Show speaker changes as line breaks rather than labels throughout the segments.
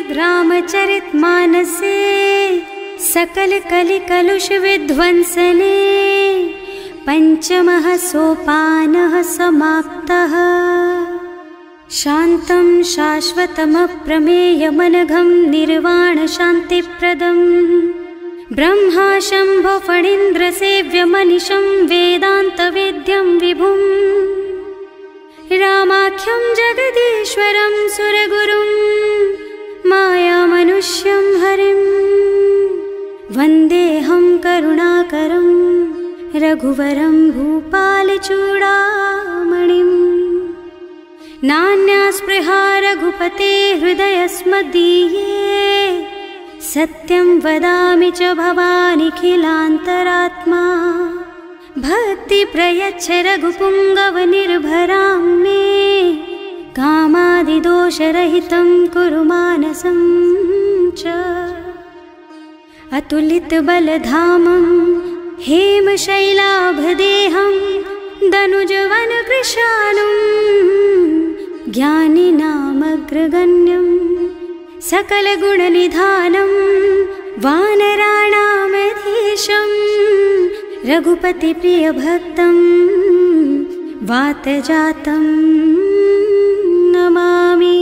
श्रीमद्रामचरितमानसे सकल कलि कलुष विध्वंसने पंचमः सोपानः समाप्तः। शान्तं शाश्वतमप्रमेयमनघं निर्वाण शान्तिप्रदं ब्रह्मा शम्भो फणीन्द्रसेव्यमनिशं वेदान्तवेद्यं विभुं रामाख्यं जगदीश्वरं सुरगुरुं मायामनुष्यं हरिं वन्देऽहं करुणाकरं रघुवरं भूपालचूडामणिम्। नान्यास्पृहा रघुपते हृदयस्मदीये सत्यं वदामि च भवानिखिलान्तरात्मा। भक्ति प्रयच्छ रघुपुङ्गवनिर्भरां मे कामादिदोषरहितं कुरु मानसं च। अतुलितबलधामं हेमशैलाभदेहं दनुजवनकृशानुं ज्ञानिनामग्रगण्यं सकलगुणनिधानं वानराणामधीशं रघुपतिप्रियभक्तं वातजातं नमामि।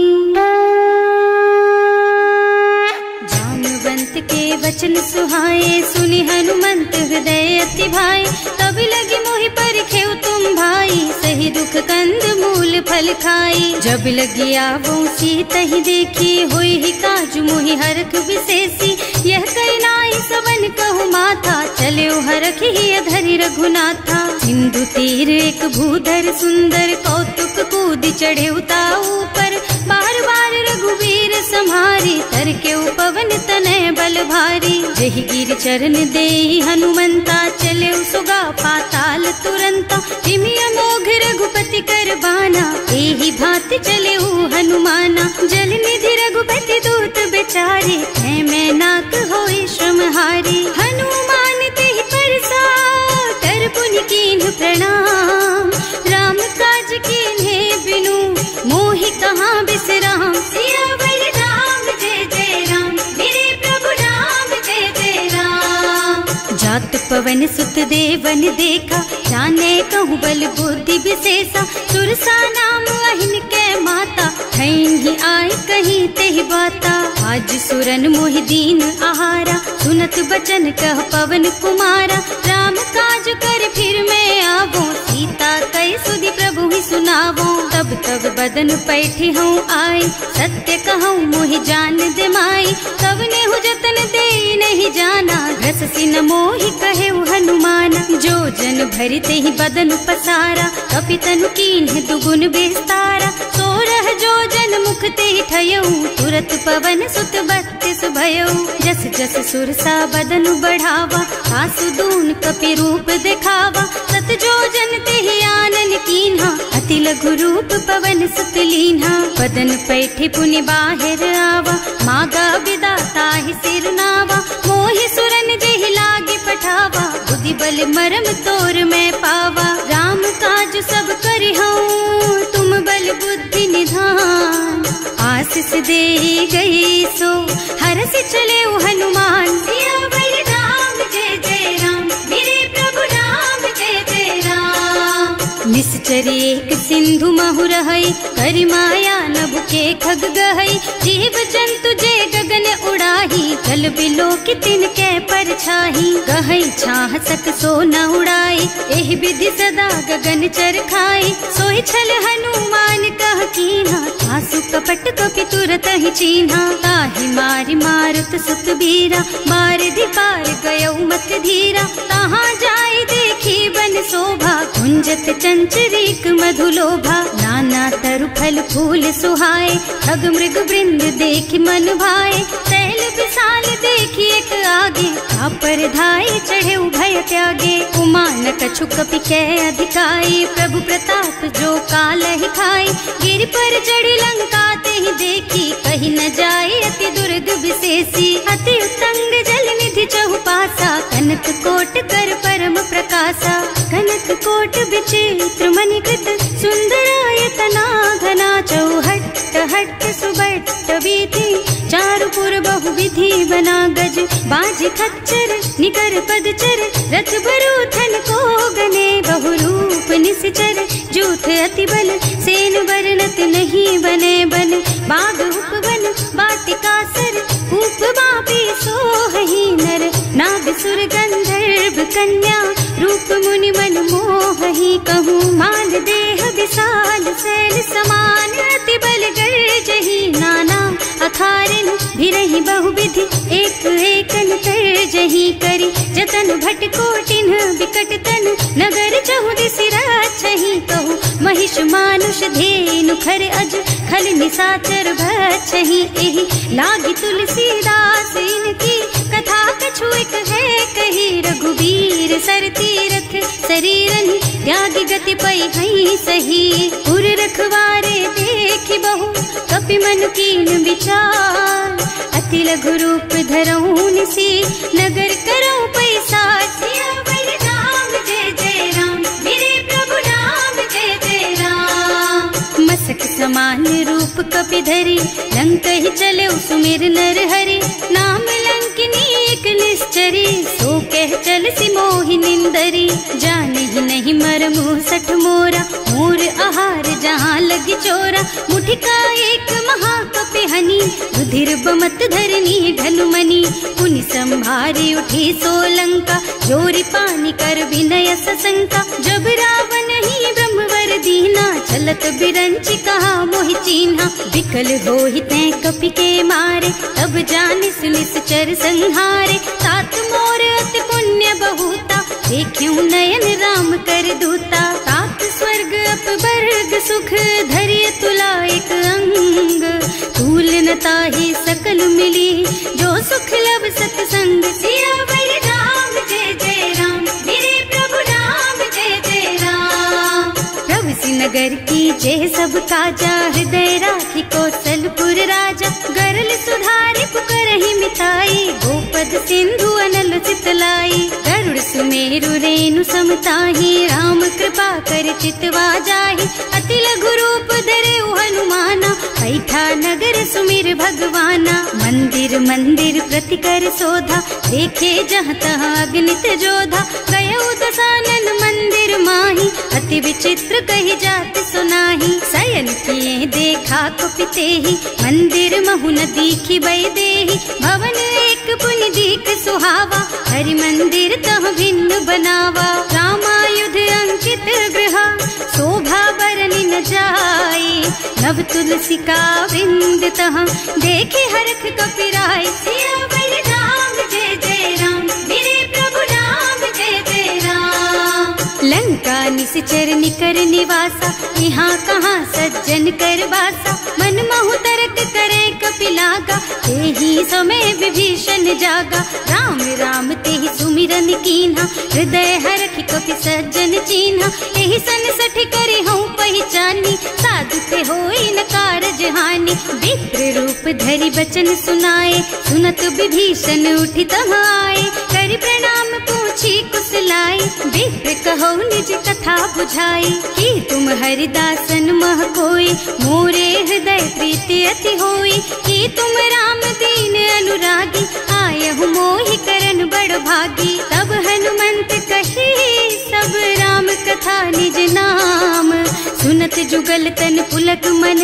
जाम्बवंत के वचन सुहाए सुनि हनुमंत हृदय अति भाए। तब लगी मोहि परखेउ तुम भाई सही दुख कंद मूल फल खाई। जब लगी आवो सीतहि देखी होई ही काजु मोहि हरख विशेषी। यह कई नाई सवन कहु माथा चले हरख ही अधरि रघुनाथा। सिंधु तीर एक भूधर सुंदर कौतुक कूद चढ़े उताऊ पर। बार बार रघुवीर सम्हारी तर के पवन तनय बल भारी। जहि गिर चरण देहि हनुमंता चले सुगा पाताल तुरंता। हिमि अमोघ रघुपति कर बाना एहि भांति चले हनुमाना। जल निधि रघुपति दूत बेचारे है मैं नाक होई श्रमहारी। हनुमान तेहि परसा कर पुनि कीन्ह प्रणाम। राम काज कीन्हे बिनु मोहि कहाँ बिसराम। सियावर राम जय जय राम मेरे प्रभु राम जय जय राम। जात पवन सुत देवन देखा जाने कहूँ बल बुद्धि विशेषा। सुरसा नाम अहिन के माता ही आय कहीं तेहि बाता। आज सुरन मोहि दीन आहारा सुनत बचन कह पवन कुमारा। राम काज कर फिर मैं आवो सीता कई सुधि प्रभु ही सुनावो। तब तब बदन पैठी हूँ आई सत्य कहूँ मोहि जान दे माई। तब नेहु जतन दे नहीं जाना रस सिन मोहि कहे हनुमाना। जो जन भरते ही बदन पसारा कपितनु कीन्ह दुगुन बेस्तारा। सोरह जो जन मुख ते ठयऊ तुरत पवन सुत बत्तिस भयऊ। जस जस सुरसा बदन बढ़ावा आसु दून कपि रूप दिखावा। सत जो जन ते आनन कीन्हा अति लघु रूप पवन सुत लीन्हा। बदन पैठे पुनि बाहिर आवा मागा विदाता ही सिर नावा। मोहि सुरन जेहि लागे पठावा बुद्धि बल मरम तोर मैं पावा। राम काज सब करिहऊँ तुम बल बुद्धि निधान। आशीष दे गई सो हरस चले हनुमान। सियावर राम जय जय राम मेरे प्रभु राम जय जय राम। निश्चर एक सिंधु महु रहई करि माया नभ के खग गहई। जीव जंतु जे गगन उड़ाही जल बिलो की तिनके परछाही। गहई छाह सक सो न उड़ाई एहि विधि सदा गगन चर खाई। सोहि छल हनुमान कह कीन्हा आसु कपट कपि तुरत ही चीन्हा। ताहि मारि मारुत सुत बीरा मार धिकार गयऊ मत धीरा। तहाँ जाय देखी बन शोभा कुंजत चंचरीक मधुलोभा। नाना तरु फल फूल सुहाए खग मृग वृंद देखि मन भाए। तैल विशाल देखी एक आगे पर धाय चढ़े भय त्यागे। उमा न कछु कपि कै अधिकाई प्रभु प्रताप जो काल ही खाई। गिर पर चढ़ी लंका ते ही देखी कहीं न जाए अति दुर्ग विशेषी। अति उत्तंग जल निधि चहुपासा कनक कोट कर परम प्रकाशा। कनक कोट विचित्र मणिकृत सुंदरायतना घना चौहट्ट हट्ट सुबट बट्ट बीती चारुपुर बहुविधि बना गज बाज खच्चर निकर पदचर रथ बरूथन को गने बहुरूप निश्चर जूथ अति बल सेन वर्णत नहीं बने बन बाग उपवन वाटिका सर कूप बापी सोहहि नर नाग सुर गंधर्व कन्या रूप मुनि मन मोहहि कहूँ माल देह विशाल शैल समान अति बल गर्जहि नाना अखारिन भिरहि बहुविधि एक एकन तरजहि करि जतन भट कोटिन विकट तन नगर चहुदिस राछहि कहूँ महिष मानुष धेनु खर अज खल निसाचर भक्षहि एहि लागी तुलसीदास इनकी कथा कछु एक है कही रघुवीर सर तीरथ शरीरन त्यागी गति पई हई सही पुर रखवारे देखि बहु कपि मन कीन विचार अति लघु रूप धरऊं निसी नगर करऊं पैसा सियावर राम जय जय राम मेरे प्रभु राम जय जय राम मसक समान रूप कपि धरी लंक ही चले सुमिर नर हरि नाम लंकिनी एक निश्चरी सो कह चल सी मोहि निंदरी जाने ही नहीं मर मुँह सठ मोरा मोर आहार जहाँ लगी चोरा मुठिका एक महाकपि हनी रुधिर बमत धरनी ढनुमनी पुनि संभारी उठी सोलंका जोरी पानी कर विनय सशंका जब रावण ही ब्रह्मवर दीना चलत बिरंची कहा मोहि चीन्हा विकल होहि तै कपि के मारे तब जानिस निश्चर संहारे तात मोर अति पुण्य बहुता देखियो नयन राम कर दूता तात स्वर्ग अपवर्ग सुख धरिय तुला एक अंग तूल न ताहि सकल मिली जो सुख लब सत्संग सियावर राम जय जय राम मेरे प्रभु राम जय जय राम प्रभु नगर की जय सब काजा हृदय राखी कौशलपुर राजा गरल सुधारी पुकरहि मिताई गोपद सिंधु अनल चितलाई गरुड़ सुमेरु रेणु समताहि राम कृपा कर चितवा जाहि अति लघु रूप धरे हनुमाना पैठा नगर सुमिर भगवाना मंदिर मंदिर प्रति कर शोधा देखे जहाँ तहाँ अग्नित जोधा गयो दसानन मंदिर माही अति विचित्र कही जात सुनाही शयन किए देखा कुपिते ही मंदिर महु न दीखी बई देही भवन एक पुनि दीख सुहावा हरि मंदिर तह भिन्न बनावा रामायुध अंकित गृह शोभा बरनि न जाई नव तुलसी का वृंद तह देखे हरख कपिराई सियावर राम जय जय राम मेरे प्रभु राम जय जय राम लंका निश्चर निकर निवासा यहाँ कहाँ सज्जन कर बासा मन महु तरक करे कपिलागा तेहि समय विभीषण जागा राम राम तेहि सुमिरन कीन्हा हृदय हरखि कपि सज्जन चीन्हा एहि सन सठ करे हूँ पहचानी साधु ते होई न कारज हानि विप्र रूप धरि बचन सुनाए सुनत विभीषण उठि तहाँ आए करि प्रणाम पूछी कुशलाई विप्र कहो निज कथा बुझाई कि तुम हरिदासन मह कोई मोरे हृदय प्रीति अति होई कि तुम राम दीन अनुरागी आयहु मोहि करन बड़ भागी तब हनुमंत कही सब राम कथा निज नाम सुनत जुगल तन पुलक मन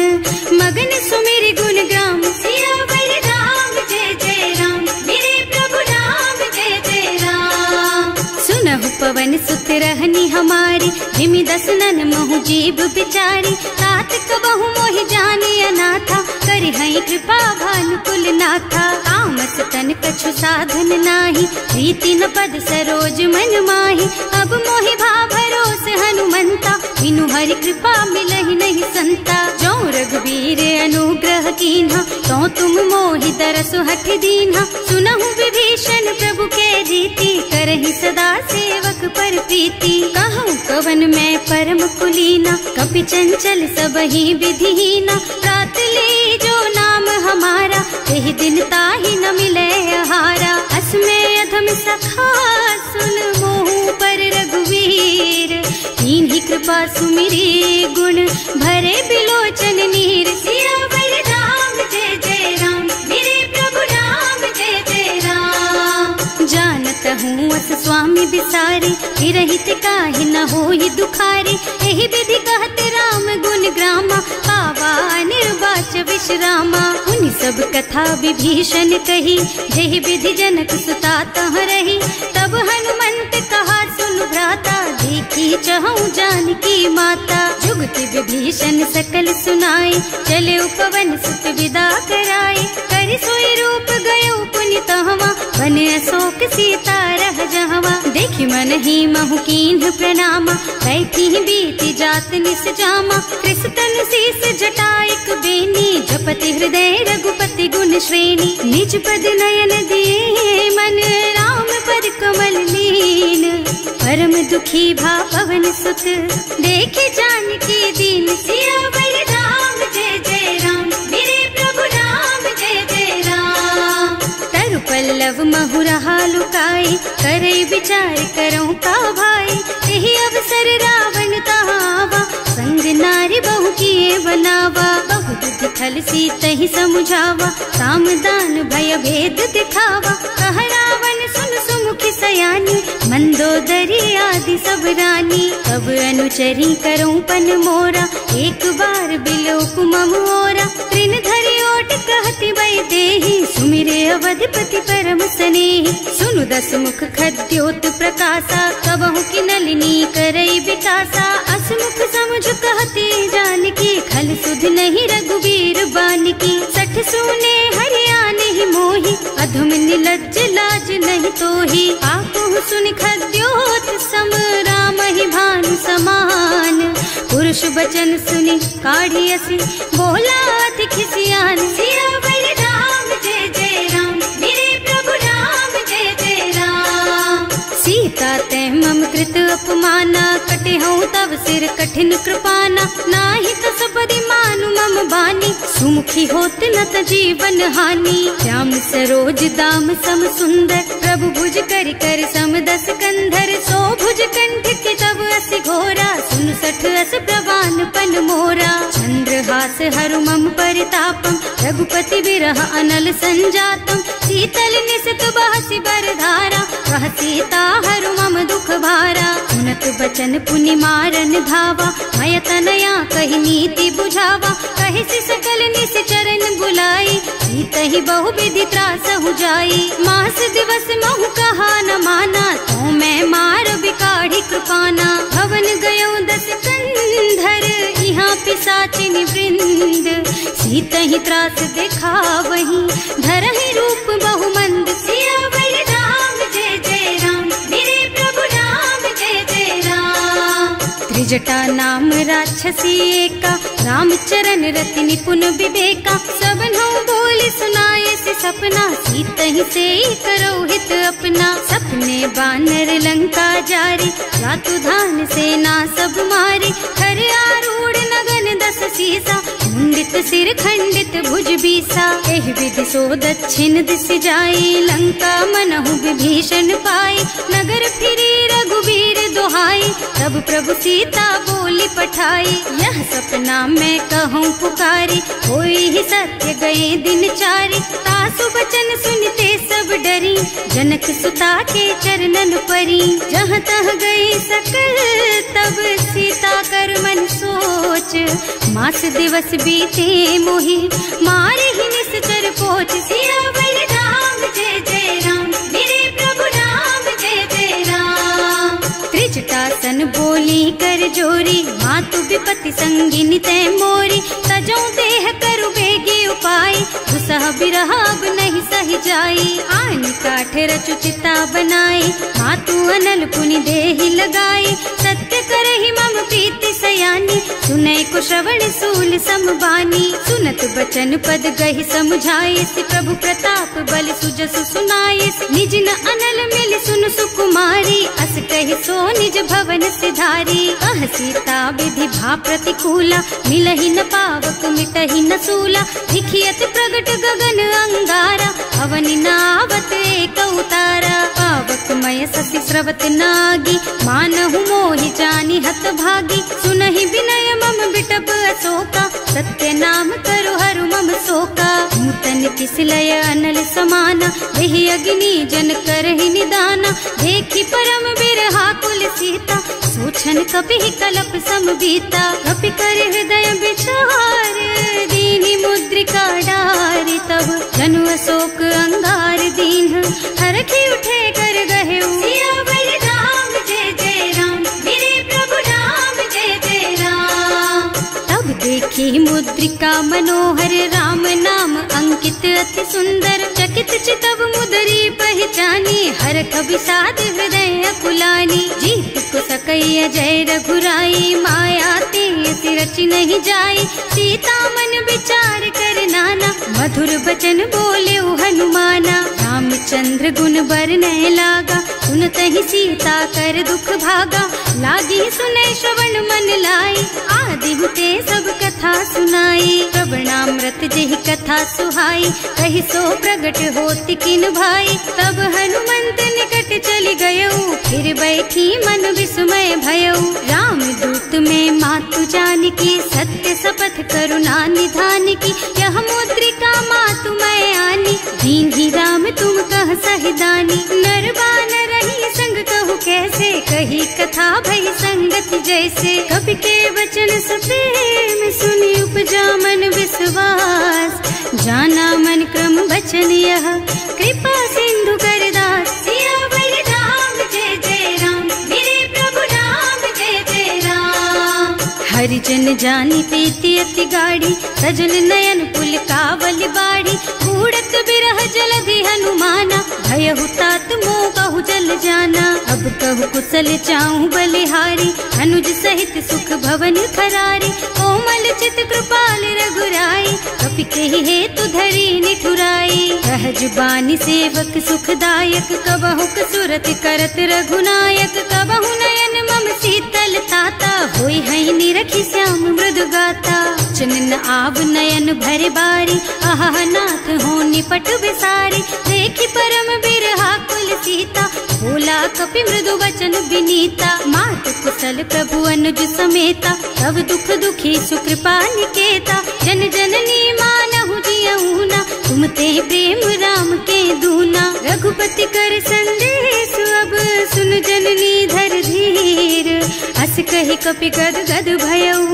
मगन सुमिर गुण ग्राम सियावर राम जय जय राम मेरे प्रभु राम जय जय राम सुनहु पवन सुत रहनी हमारी जिमि दसनन महु जीव बिचारी तात कबहु मोहि जानी अनाथा करि हई कृपा भानुकुल नाथा तामस तन कछु साधन नाही प्रीति न पद सरोज मन माही अब मोहि भा भरोस हनुमंता बिनु हरि कृपा मिलहि नहीं संता जो रघुवीर अनुग्रह कीन्हा तो तुम मोहि दरसु हठ दीन्हा सुनहु विभीषण प्रभु के रीति करहि सदा सेवक पर प्रीति कहूँ कवन मैं परम कुलीना कपि चंचल सबहि विधिहीना रात ले जो नाम हमारा तेहि दिन ताहि न मिले आहारा असमय अधम सखा सुन मोहु पर रघुवीर कीन्ही कृपा सुमिरी गुण भरे बिलोचन नीर सियावर राम जय बस स्वामी बिसारी, विरहित काहे न होई दुखारी। एहि विधि कहत राम गुण ग्रामा, पावा निर्वाच विश्रामा। उन सब कथा विभीषण कही, जेहि विधि जनक सुता तह रही। तब हनुमंत कहा सुन भ्राता, देखी चहु जानकी माता। जुगति विभीषण सकल सुनाई, चले उपवन सुत विदा कराई। कर सोई रूप गयो पुनि तहवा, बन अशोक सीता रह जहवा। देखि मन ही महु कीन्ह प्रणामा, कैथी बीति जात निस जामा। कृष्ण शीस जटाइक बेनी, जपति हृदय रघुपति गुण श्रेणी। निज पद नयन दिए मन, राम पद कमल लीन। परम दुखी भा पवन सुत, देखे जानकी दीन। सियावर राम जय जय राम, मेरे प्रभु राम जय जय राम। तरु पल्लव महु रहा लुकाई, करई विचार करऊं का भाई। यही अवसर रावण तहावा, संग नारी बहु किए बनावा। बहु दुख खल सीतहि समुझावा, साम दान भय भेद दिखावा। कह रावण सुन सुमुखी सयानी, मंदोदरी आदि सब रानी। अब अनुचरी करऊं पन मोरा, एक बार बिलोक मम ओरा। त्रिन धरि ओट कहति वै देहि, सुमिरे अवधपति परम स्नेहि। सुनु दस मुख खद्योत प्रकाशा, कबहु की नलिनी करई विकासा। असमुख समझ कहती जानकी, खल सुध नहीं रघुवीर बानकी। सठ सूने हरिया नहीं मोही, अधम निलज्ज लाज नहीं तोही। आपहु सुनि खद्योत सम, राम ही भानु समान। पुरुष बचन सुनि काढ़ियसि, बोला अति खिसियान। सियावर राम जय जय राम, मेरे प्रभु राम जय जय राम। सीता ते मम कृत अपमाना, कटे हूँ तब सिर कठिन कृपाना। नाही तो सबरी मानु मम बानी, सुमुखी होत न त जीवन हानि। श्याम सरोज दाम सम सुंदर, प्रभु भुज कर कर सम दस कंधर। सो भुज कंठ के तब अस घोरा, सुन सठ अस प्रवान पन मोरा। चंद्रहास हरु मम परितापम, रघुपति विरह अनल संजातम। शीतल निसित बहसि बरधारा, वह सीता हरु मम दुख भारा। सुनत बचन पुनि मारन धावा, मय तनया कहि नीति बुझावा। कहि सकल निस चरण बुलाई, सीतहि बहु विधि त्रासहु जाई। मास दिवस महु कहा न माना, तो मैं मार बिकाढ़ी कृपाना। भवन गयो दस कंधर, यहाँ पिशाचिनी वृंद। सीतहि त्रास देखा वहीं, धरहि रूप बहु मंद। सियावर राम जय जय राम, मेरे प्रभु राम जय जय राम। त्रिजटा नाम राक्षसी एका, राम चरण रति निपुण विवेका। सबनो बोली सुनाए से सपना, सीतहि से करो हित अपना। सपने बानर लंका जारी, रातु धान सेना सब मारी। खर आरूढ़ नगन दस सीसा, मुंडित सिर खंडित भुज बीसा। एहि विधि सो दक्षिण दिश जाई, लंका मनहु विभीषण पाई। नगर फिरी रघुवीर दुहाई, तब प्रभु सीता बोली पठाई। यह सपना मैं कहूँ पुकारी, होई ही सत्य गए दिन चारी। तासु बचन सुनते सब डरी, जनक सुता के चरणन परी। जहाँ तह गई सकल तब सीता कर मन सोच। मास दिवस बीते मोहि, मारे ही निश्चर पोच। सियावर राम जय जय राम, मेरे प्रभु राम जय जय राम। त्रिजटासन बोली कर जोरी, मातु विपति संगिनी तै मोरी। तजौ देह करु बेगी उपाय, दुसह बिरह अब नहीं सही जाई। आन काठ रचु चिता बनाई, मातु अनल पुनि देहि लगाई। सत्य करहि मम प्रीति सयानी, सुनै को श्रवण सूल समबानी। सुनत बचन पद गहि समझाए, प्रभु प्रताप बल सुजसु सुनाए। निज न अनल मिल सुन सुकुमारी, अस कहि सो निज भवन सिधारी। अह सीता विधि भा प्रतिकूला, मिलहि न पावक मिटहि न सूला। लिखियत प्रगट गगन अंगारा, अवनि नावत एक उतारा। पावक मय ससि स्रवत नागी, मानहु मोहि जानि हत भागी। सुनहि विनय मम बिटप अशोका, सत्य नाम करु हरु मम शोका। नूतन किस लय अनल समाना, वही अग्नि जन करहि निदाना। देखी परम बिरहा कुल सीता, सोचन कपि कलप सम बीता। कपि कर हृदय विचार, दीनी मुद्रिका डारी। तब जनु अशोक अंगार दीन, हरखी उठे कर गहे सियावर राम जय जय राम, मेरे प्रभु राम जय जय राम। तब देखी मुद्रिका मनोहर, राम नाम अंकित अति सुंदर। चकित चितव मुदरी पहचानी, हरख विषाद हृदय अकुलानी। जीत को सकैया जय रघुराई, माया ते रचि नहीं जाई। सीता मन विचार कर नाना, मधुर बचन बोले हनुमाना। रामचंद्र गुण बरनय लागा, सुनतहि सीता कर दुख भागा। लागी सुनै श्रवण मन लाई, आदि ते सब कथा सुनाई। श्रवणामृत जेहि कथा सुहाई, कहि सो प्रगट होति किन भाई। तब हनुमंत निकट चली गयऊ, फिर बैठी मन विस्मय भयऊ। राम दूत में मातु जानकी, सत्य शपथ करुणा निधान की। यह मुद्रिका मातु मैं आनी, दीन्ही राम तुम कह सहिदानी। नर बानर रही संग कहु कैसे, कही कथा भई संगति जैसे। कवि के वचन सप्रेम सुनि उपजा मन विश्वास। जाना मन क्रम वचन यह, कृपा सिंधु कर दास। सियावर राम जय जय राम, मेरे प्रभु राम जय जय राम। हरिजन जानी प्रीति अति गाढ़ी, सजल नयन पुल कावल बाड़ी। बूढ़त बिरह जलधि हनुमाना, भयहु तात मोह कहु जल जाना। अब कहु कुशल चाहूं बलिहारी, अनुज सहित सुख भवन खरारी। कोमल चित कृपाल रघुराई, कपि कहि हेतु धरी निठुराई। सहज बानी सेवक सुखदायक, कबहु सुरति करत रघुनायक। कबहु नयन मम शीतल ताता, होई है निरखी श्याम मृदु गाता। चनन आव नयन भरे बारी, आहा नाथ हो निपट विसारी। देखी परम बिरहा कुल सीता, बोला कपि मृदु वचन विनीता। मात कुशल प्रभु अनुज समेता, तब दुख दुखी सुकृपा निकेता। जन जननी मानहु जियऊना, तुम ते प्रेम राम के दूना। रघुपति कर संदेश अब सुन जननी धर धीर। हस कहि कपि गद गद भयऊ,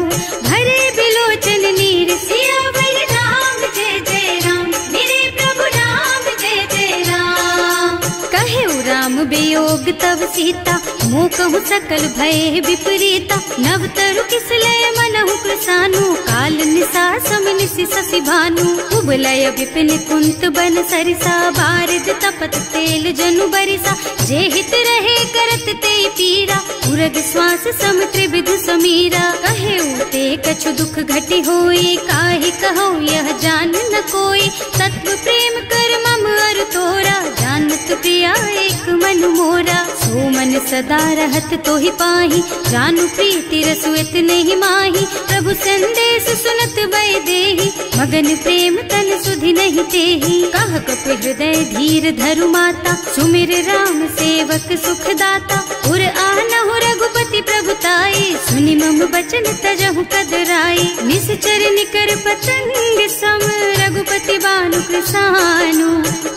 भरे बिलोचन नीर। सियावर राम जय जय राम, मेरे प्रभु राम जय जय राम। कहेउ राम वियोग तब सीता, मोह कहु सकल भय विपरीता। नव तरु किस लय मनहु कृसानु, काल निसा सम निसि शशि भानु। उबलय विपिन कुंत बन सरिसा, बारिद तपत तेल जनु बरिसा। जे हित रहे करत ते पीरा, उरग श्वास सम त्रिविध समीरा। कहेउ ते कछु दुख घटी होई, काहि कहूँ यह जान न कोई। तत्व प्रेम कर मम अर तोरा, जानत प्रिया एक मन मोरा। सो मन सदा रहत तोहि पाही, जानु प्रीति रसु इतने माही। प्रभु संदेश सुनत वै देही, मगन प्रेम तन सुधि नहीं तेही। कह कपि हृदय धीर धरु माता, सुमिर राम सेवक सुख दाता। उर आनहु रघुपति प्रभुताई, सुनि मम बचन तजहु कदराई। निश्चर निकर पतंग सम, रघुपति बानु कृसानु।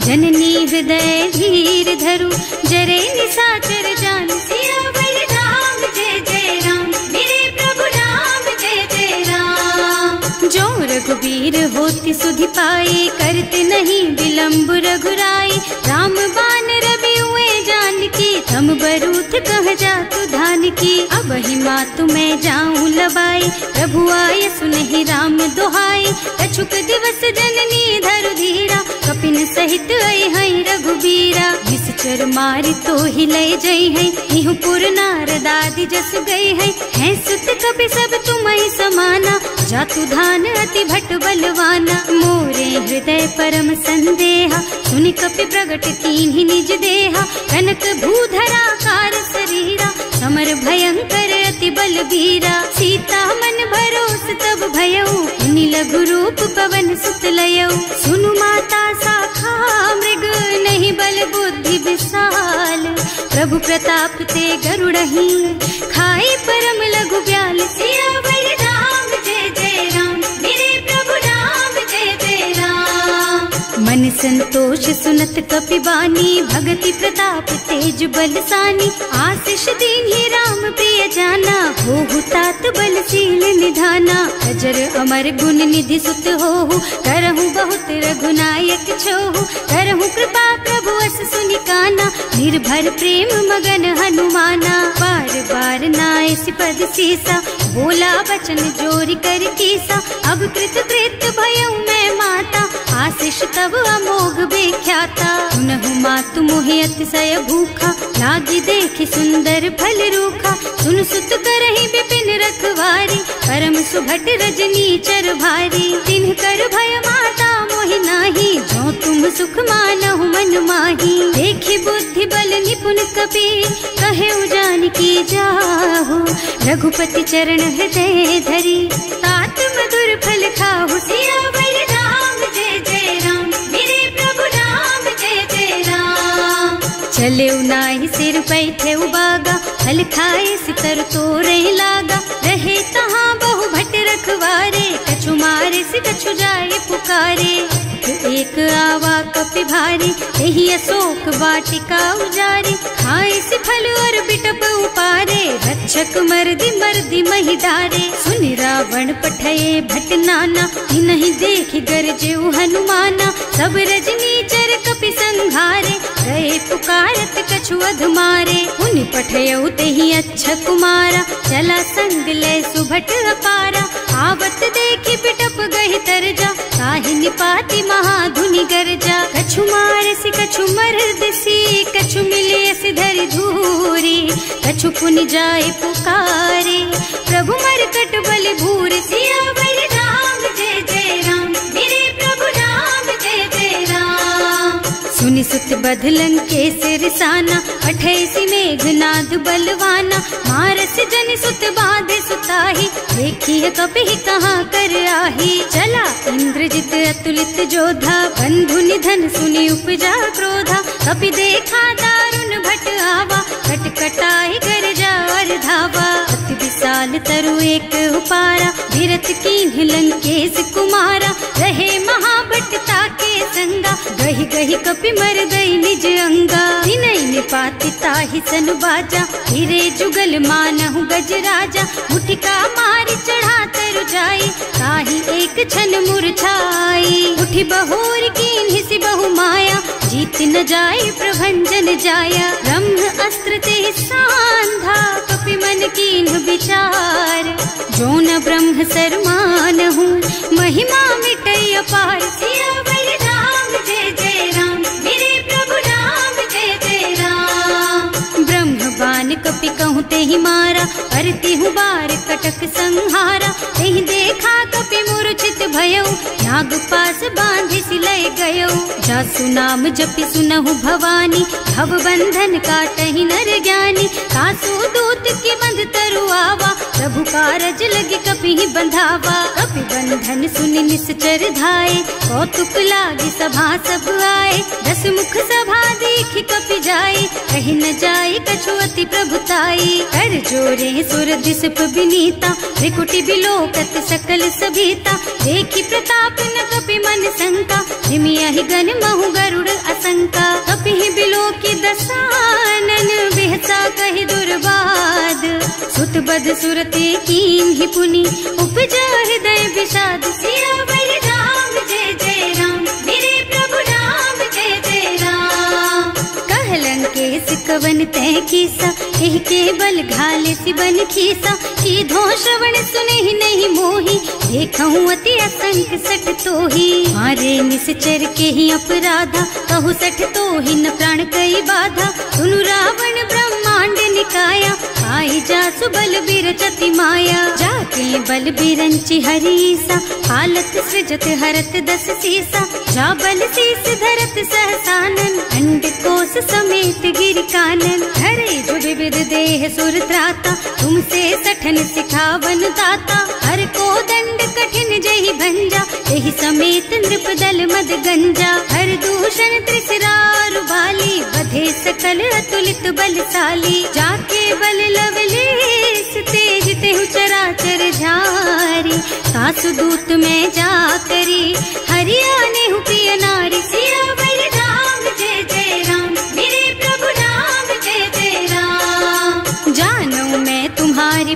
जननी हृदय धीर धरु, जरे निशाचर जान। सियावर राम जय जय राम, मेरे प्रभु राम जय जय राम। जो रघुबीर होति सुधि पाई, करते नहीं विलम्ब रघुराई। राम बान रवि हुए जानकी, थम बरूथ कह जातु धान की। अब ही मातु मैं जाऊं लबाई, प्रभु आय सुनहि राम दुहाई। कछुक दिवस जननी धरु धीरा, कपिन सहित आई है रघुबीरा। निश्चर मारि तो ही लय जई है, इहु पुर नारद आदि जस गई है। हैं सुत कपि सब तुम्हि समाना, जातु धान अति भट बलवाना। मोरे हृदय परम संदेहा, सुनि कपि प्रगट कीन्हि निज देहा। कनक भूधरा कार शरीरा, समर भयंकर अति बलबीरा। सीता मन भरोस तब भयऊ, मुनि लघु रूप पवन सुत लयऊ। सुनु माता शाखा मृग, नहीं बल बुद्धि विशाल। प्रभु प्रताप ते गरुड़हि, खाई परम लघु ब्याल। सियावर राम जय जय राम, मेरे प्रभु राम जय जय राम। मन संतोष सुनत कपिबानी, भगति प्रताप तेज बलसानी। आशीष दीन्हि राम प्रिय जाना, होहु तात बलशील निधाना। अजर अमर गुण निधि सुत होहु, करहु बहुत रघुनायक छोहु। करहु कृपा प्रभु अस सुनि काना, निर्भर प्रेम मगन हनुमाना। बार बार नाय सिपद सीसा, बोला बचन जोरी कर कीसा। अब कृत कृत भयउ मैं माता, आशीष तब अमोघ बेख्याता। सुनहु मातु मोहि अतिशय भूखा, लागी देखि सुंदर फल रूखा। सुन सुत करहि विपिन रखवारी, परम सुभट रजनी चर भारी। तिन्ह कर भय माता मोहि नाही, जो तुम सुख मानहु मन माही। देखि बुद्धि बल निपुण कपि, कहे जानकी जाहु। रघुपति चरण हृदय धरी, तात मधुर फल खाहु। सियावर राम जय जय राम, मेरे प्रभु राम जय जय राम। चले नाहि सिर पैठे उबागा, फल खाए सितर तोरे लागा। रहे तहाँ बहु भट रखवारे, कछु मारे से कछु जाए पुकारे। एक आवा कपि भारी, यही अशोक वाटिका उजारी। खाए से फल और बिटप उपारे, रक्षक मर्दी मर्दी मही डारे। सुनि रावण पठये भट नाना, नहीं देखि गरजेउ हनुमाना। सब रजनी चर कपि संघारे, गए पुकारत कछु अधमारे। उनि पठयउ तेहि अच्छा कुमारा, चला संग ले सुभट अपारा। आवत देखि बिटप गहि तरजा, ताहि निपाति महाधुनि गरजा। कछु मार से कछु मर्द सी, कछु मिले से धरि धूरी। कछु पुनि जाए पुकारे, प्रभु मरकट बल भूरि। सियावर राम जय जय राम, मेरे प्रभु राम जय जय राम। सुनि सुत बध लंकेश रिसाना, अठैसी मेघनाद बलवाना। मारस जन सुत बाधे सुताही, देखी कपि कहाँ कर आही। चला इंद्रजित अतुलित जोधा, बंधु निधन सुनि उपजा क्रोधा। कपि देखा दारुण भट आवा, कटकटाई गरजा और धावा। अति विशाल तरु एक उपारा, धीरथ कीन्ह लंकेश कुमारा। रहे महाभट ताके संगा, गहि गहि कपि मर गई निज अंगा। विनय निपाति ताहि सन बाजा, हिरे जुगल मानहु गज राजा। मुठिका मारि चढ़ा तरु जाई, ताहि एक छन मुरझाई। उठि बहोर कीन्हि सि बहु माया, जीत न जाय प्रभंजन जाया। ब्रह्म अस्त्र ते सांधा, कपि मन कीन्ह विचार। जो न ब्रह्म सर मानहु, महिमा मिटै अपार। सियावर राम जय जय राम, मेरे प्रभु राम जय जय राम। ब्रह्म बान कपि कहूँ तेहि मारा, करती हूँ बार कटक संहारा। तेहि देखा कपि मूर्छित भयउ, नाग पास बांधि सिलय गयउ। जासु नाम जपि सुनहु भवानी, भव बंधन काटहि नर ज्ञानी। कासु दूत के बंध तरु आवा, प्रभु कारज लगे कपि ही बंधावा। कपि बंधन सुनि निश्चर धाये, कौतुक लागी सभा सब आए। दस मुख सभा देखि कपि जाए, कहि न जाए कछु अति प्रभुताई। कर जोरे सुर दिसप विनीता, त्रिकुटी बिलोकत सकल सभीता। देखि प्रताप न कपि मन शंका, जिमियाहि गन महु गरुड़ असंका। कपि ही बिलोकी दसानन, बिहसा कहि दुर्बाद। सुत बद सुरते कीन्हि पुनि, उपजा हृदय विषाद। सियावर राम जय जय राम, मेरे प्रभु राम जय जय राम। कह लंकेश कवन तै कीसा, एहि के बल घाले सि बन खीसा। सीधो श्रवण सुनहि नहीं मोहि, देखहु अति असंख सठ तोहि। मारे निश्चर के ही अपराधा, कहु सठ तोहि न प्राण कई बाधा। सुनु रावण ब्रह्मांड निकाया, आई जासु बल बिरचति माया। जाके बल बिरंचि हरीसा, हालत सृजत हरत दस सीसा। जा बल शीस धरत सहसानन, अंड कोस समेत गिर कानन। हरे जो विविध देह सुर त्राता, तुमसे सठन सिखावन दाता। हर को दंड कठिन जहि भंजा, यही समेत नृप दल मद गंजा। हर दूषण त्रिसरारु बाली, बधे सकल अतुलित बलशाली। जाके बल लवलेस तेज तेहु चराचर झारी। सासु दूत में जा करी, हरियाणे हु प्रिय नारी। सिया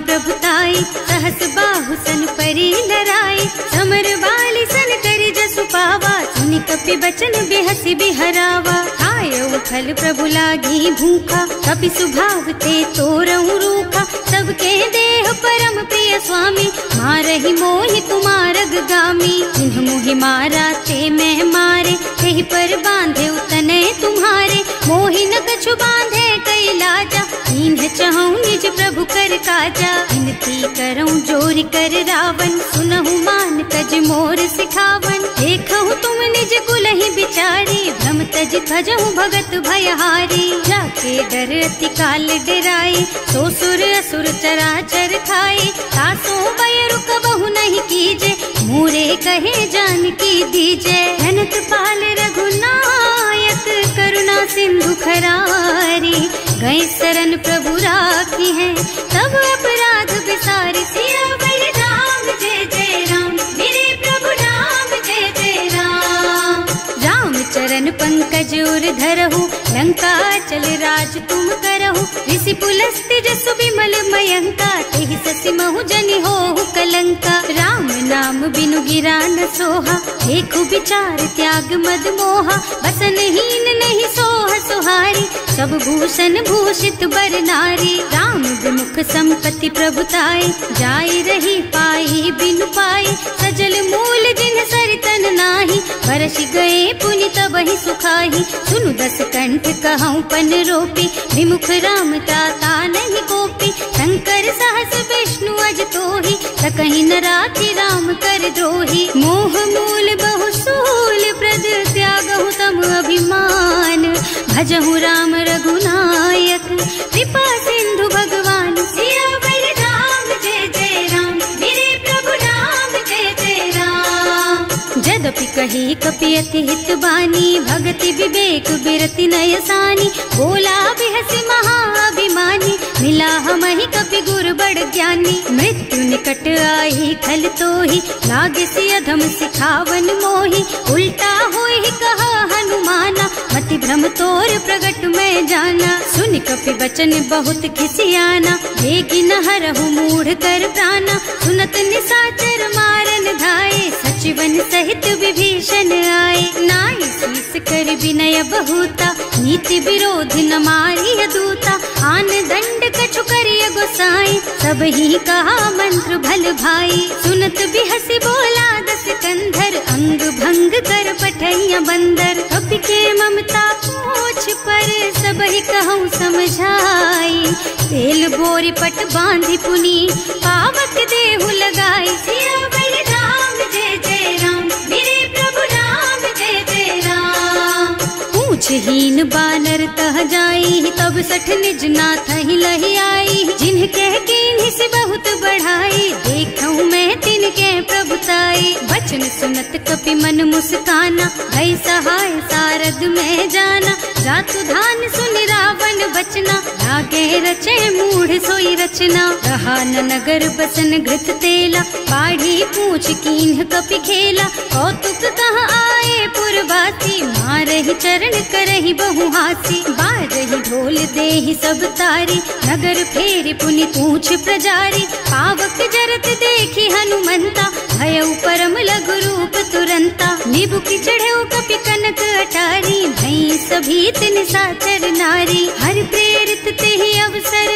प्रभुताई, सहस बाहु सन परी लराई, समर बाली सन करी जसु पावा, सुनि कपि बचन बिहसी बिहरावा। खायउ फल प्रभु लागी भूखा, कपि सुभाव ते तोरहु रूखा, सबके देह परम प्रिय स्वामी, मारहि मोहि तुमारग गामी। जिन्ह मोहि मारा ते मैं मारे, तेहि पर बांधे तनय तुम्हारे, मोहि न कछु बांधे कई लाजा, इन्ह चहु निज प्रभु कर काजा। विनती करऊं जोरि कर रावण, सुनहु मान तज मोर सिखावन, देखहु तुम निज कुलहि बिचारी, भ्रम तज भजहु भगत भयहारी। जाके डर अति काल डराई, सो सुर असुर चराचर खाए, तासो भय रुक बहु नहीं कीजे, मोरे कहे जानकी दीजे। धनत पाल रघुनायक, करुणा सिंधु खरारी, गए शरण प्रभु राखी है, तब अपराध बिसारी। सियावर राम जय जय राम, मेरे प्रभु राम जय जय राम। राम चरण पंकज उर धरहु, लंका चल राज तुम करहु, ऋषि पुलस्त्य जसु बिमल मयंका, तेहि ससि महु जनि होहु कलंका। राम नाम बिनु गिरा न सोहा, देखु विचार त्याग मद मोहा, बसन हीन नहीं सोह सुहारी, सब भूषण भूषित बर नारी। राम विमुख संपत्ति प्रभुताई, जाय रही पाई बिनु पाई, सजल मूल जिन सरितन नाही, बरस गए पुनि तबहि सुखाही। सुनु दस कंठ कहऊँ पन रोपी, विमुख राम ताता नहीं कोपी, शंकर सहस विष्णु अज तोहि, सकहि न राखि राम कर द्रोही। मोह मूल बहु सूल प्रद, त्यागहु तम अभिमान, भजहु राम रघुनायक, कृपा सिंधु भगवान। सियावर राम जय जय राम, मेरे प्रभु राम जय जय राम। जदपि कही कपि अति हित बानी, भगति विवेक बिरति नय सानी, बोला बिहसि महाअभिमानी, मिला हमहि कपि गुर बड़ ज्ञानी। मृत्यु निकट आई खल तोहि, लागे सि अधम सिखावन मोहि, उल्टा होहि कहा हनुमाना, मति भ्रम तोर प्रगट मैं जाना। सुनि कपि बचन बहुत खिसियाना, देगी न हरहु मूढ़ कर प्राणा, सुनत निशाचर मारन धाये, सचिवन सहित विभीषण आए। नाई शीस कर विनय बहुता, नीति विरोध न मारिय दूता, आन दंड कछु करिय गोसाई, सब ही कहा मंत्र भल भाई। सुनत बिहसि बोला दस कंधर, अंग भंग कर पठैया बंदर, कपि के ममता पूछ पर, सब ही कहूँ समझाई। तेल बोरी पट बांधि पुनी, पावक देहु लगाई। सियावर राम जय जय राम, मेरे प्रभु राम जय जय राम। पूछहीन बानर तह जाई, तब सठ निज नाथ ही लही आई, जिन्ह कह कीन्हि सि बहुत बढ़ाई, देखऊँ मैं तिनके प्रभुताई। बचन सुनत कपि मन मुस्काना, भई सहाय सारद में जाना, जातु धान सुनि रावण बचना, लागे रचे मूढ़ सोई रचना। रहा न नगर बसन घृत तेला, बाढ़ी पूछ कीन्ह कपि खेला, कौतुक कह आए पुरवासी, मारहि चरण करहि बहु हासी। बाजहि ढोल देहि सब तारी, नगर फेरि पुनि पूछ प्रजारी, पावक जरत देखि हनुमंता, भयउ परम लघु रूप तुरंता। निबुकि चढ़ऊ कपि कनक अटारी, भई सभीत निशाचर नारी, हर प्रेरित तेहि अवसर,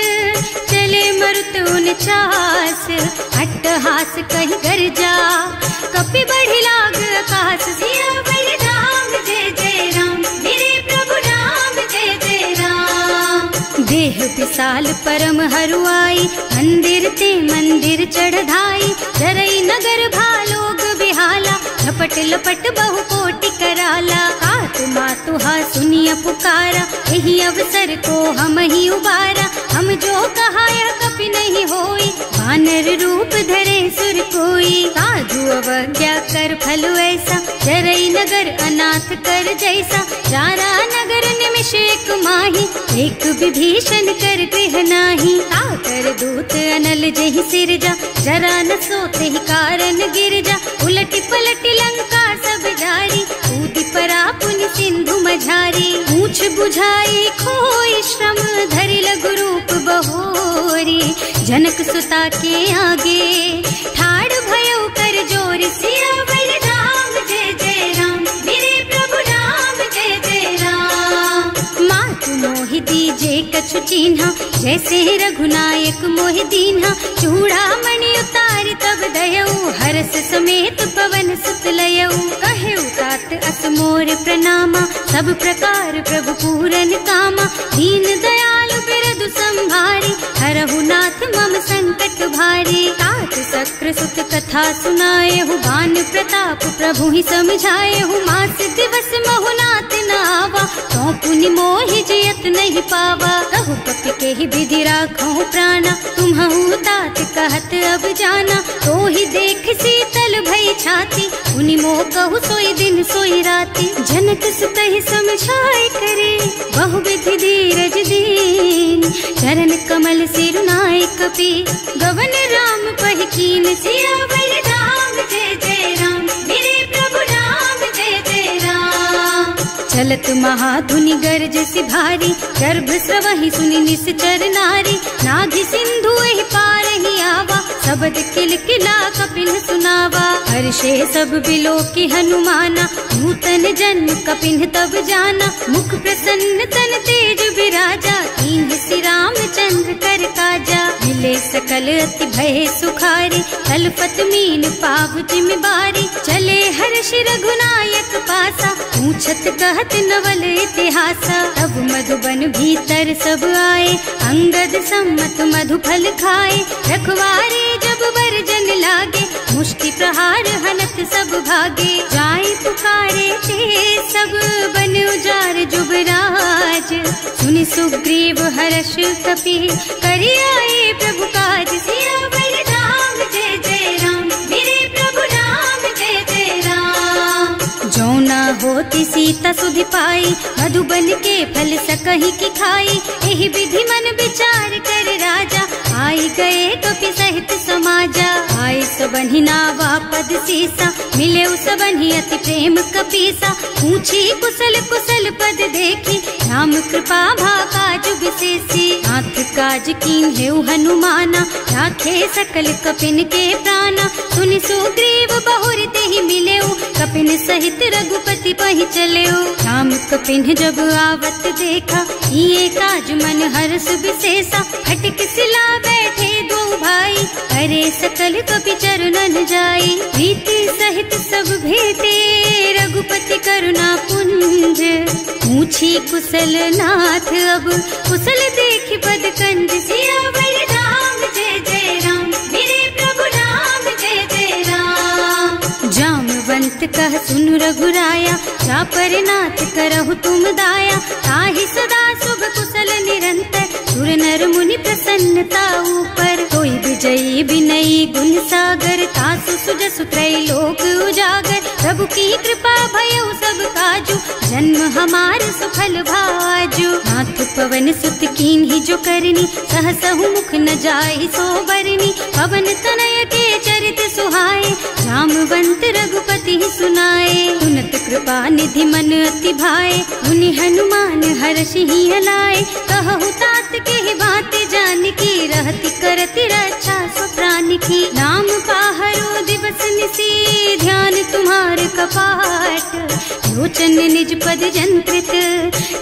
चले मरुत उनचास, अट्टहास कहि गर्जा, कपि बढ़ि लाग आकाश। सियावर राम जय जय राम, मेरे प्रभु राम जय जय राम। देह विशाल परम हरुआई, मंदिर ते मंदिर चढ़धाई, जरई नगर भालोग बिहाला, झपट लपट बहु कोटि कराला। कातु मातुहा सुनिय पुकारा, यही अवसर को हम ही उबारा, हम जो कहा यह कपि नहीं होई, वानर रूप धरे सुर कोई। साधु अवज्ञा कर फल ऐसा, जरई नगर अनाथ कर जैसा, जारा नगर निमिष एक माही, एक विभीषण कर गृह नाही। ताकर दूत अनल जहि सिरजा, जरा न सोते ही कारण गिरजा, उलटी पलटी लंका सब जारी, कूदि परा पुनि सिंधु मझारी। पूछ बुझाई खोई श्रम, धरि लघु रूप बहोरी, जनक सुता के आगे ठाड़ भयो कर जोर सियावर राम जय जय राम मेरे प्रभु राम जय जय राम। मात मोहि दीजे कछु चिन्हा जैसे रघुनायक मोहि दीन्हा चूड़ामणि उतार तब दयऊ हरस समेत पवन सुत लयऊ कहे तात अस मोर प्रणामा सब प्रकार प्रभु पूरन कामा दीन दयालु बिरदु संभारी हरहु नाथ मम संकट भारी। तात सक्र सुत कथा सुनाए हूँ बान प्रताप प्रभु ही समझाए हूँ मास दिवस महु नाथ न आवा तो पुनि मोहि जियत नहीं पावा कहु कपि के ही विधि राखो प्राणा तुम्हु तात कहत अब जाना तो ही देख शीतल भई छाती उनि मोह कहु सोई दिन सोई राती जनक सुत ही समझाए करे बहु विधि धीरज दीन चरण कमल सिरुनाए कपि गवन राम पहि कीन सियावर राम जय जय राम मेरे प्रभु राम जय जय राम। चलत महाधुनि गर्ज सि भारी गर्भ स्रवहि सुनि निश्चर नारी नाभि सिंधु एहि पार ही आवा शब्द किल किला कपिन सुनावा हर्षे सब बिलो की हनुमाना नूतन जन्म कपिन तब जाना मुख प्रसन्न तन तेज विराजा कीन्ह श्री रामचंद्र कर काजा मिले सकल अति भय सुखारी तलपत मीन पाव जिम बारी चले हर्ष रघुनायक पासा पूछत कहत नवल इतिहासा तब मधुबन भीतर सब आए अंगद सम्मत मधु फल खाए रखवारे जब बरजन लागे मुष्टि प्रहार हनत सब भागे जाए पुकारे ते सब बन उजार जुबराज सुनि सुग्रीव हर्ष कपि करि आए प्रभु काज सियावर राम जय जय राम मेरे प्रभु राम जय जय राम। जो न होती सीता सुधि पाई मधुबन के फल सकहि की खाई एहि विधि मन विचार कर राजा आई गए कपि सहित समाजा आए सबहि नावा पद सीसा मिले सबहि अति प्रेम कपीसा पूछी कुशल कुशल पद देखी राम कृपा भाका जुग विशेषी नाथ काज कीन्हेउ हनुमाना राखे सकल कपिन के प्राणा सुनि सुग्रीव बहुर तेहि मिलेउ कपिन सहित रघुपति पहि चलेउ राम कपिन जब आवत देखा ये काज मन हर्ष विशेषा फटक सिला बैठे दो भाई अरे सकल कपि चरणन जाई प्रीति सहित सब भेटे रघुपति करुणा पुंज पूछी कुशल नाथ अब कुशल देख पद कंज सियावर राम जय जय राम मेरे प्रभु राम जय जय राम। जामवंत कह सुन रघुराया जा पर नाथ करहु तुम दाया ताहि सदा शुभ कुशल निरंतर सुर नर मुनि प्रसन्नता ऊपर कोई विजयी विनयी गुण सागर तासु सुजसु त्रैलोक उजागर प्रभु की कृपा भयउ सब काजू जन्म हमार सफल भाजू नाथ पवन सुत कीन्ही जो करनी सहसहु मुख न जाहि सो बरनी पवन तनय के चरित सुहाए जामवंत रघुपति सुनाए सुनत कृपा निधि मन अति भाए मुनि हनुमान हर्षि हलाए कहु तात के बात जान की रहती करती रक्षा सो प्राण की नाम पाहरो दिवस निसी ध्यान तुम्हार कपाट लोचन निज पद जंत्रित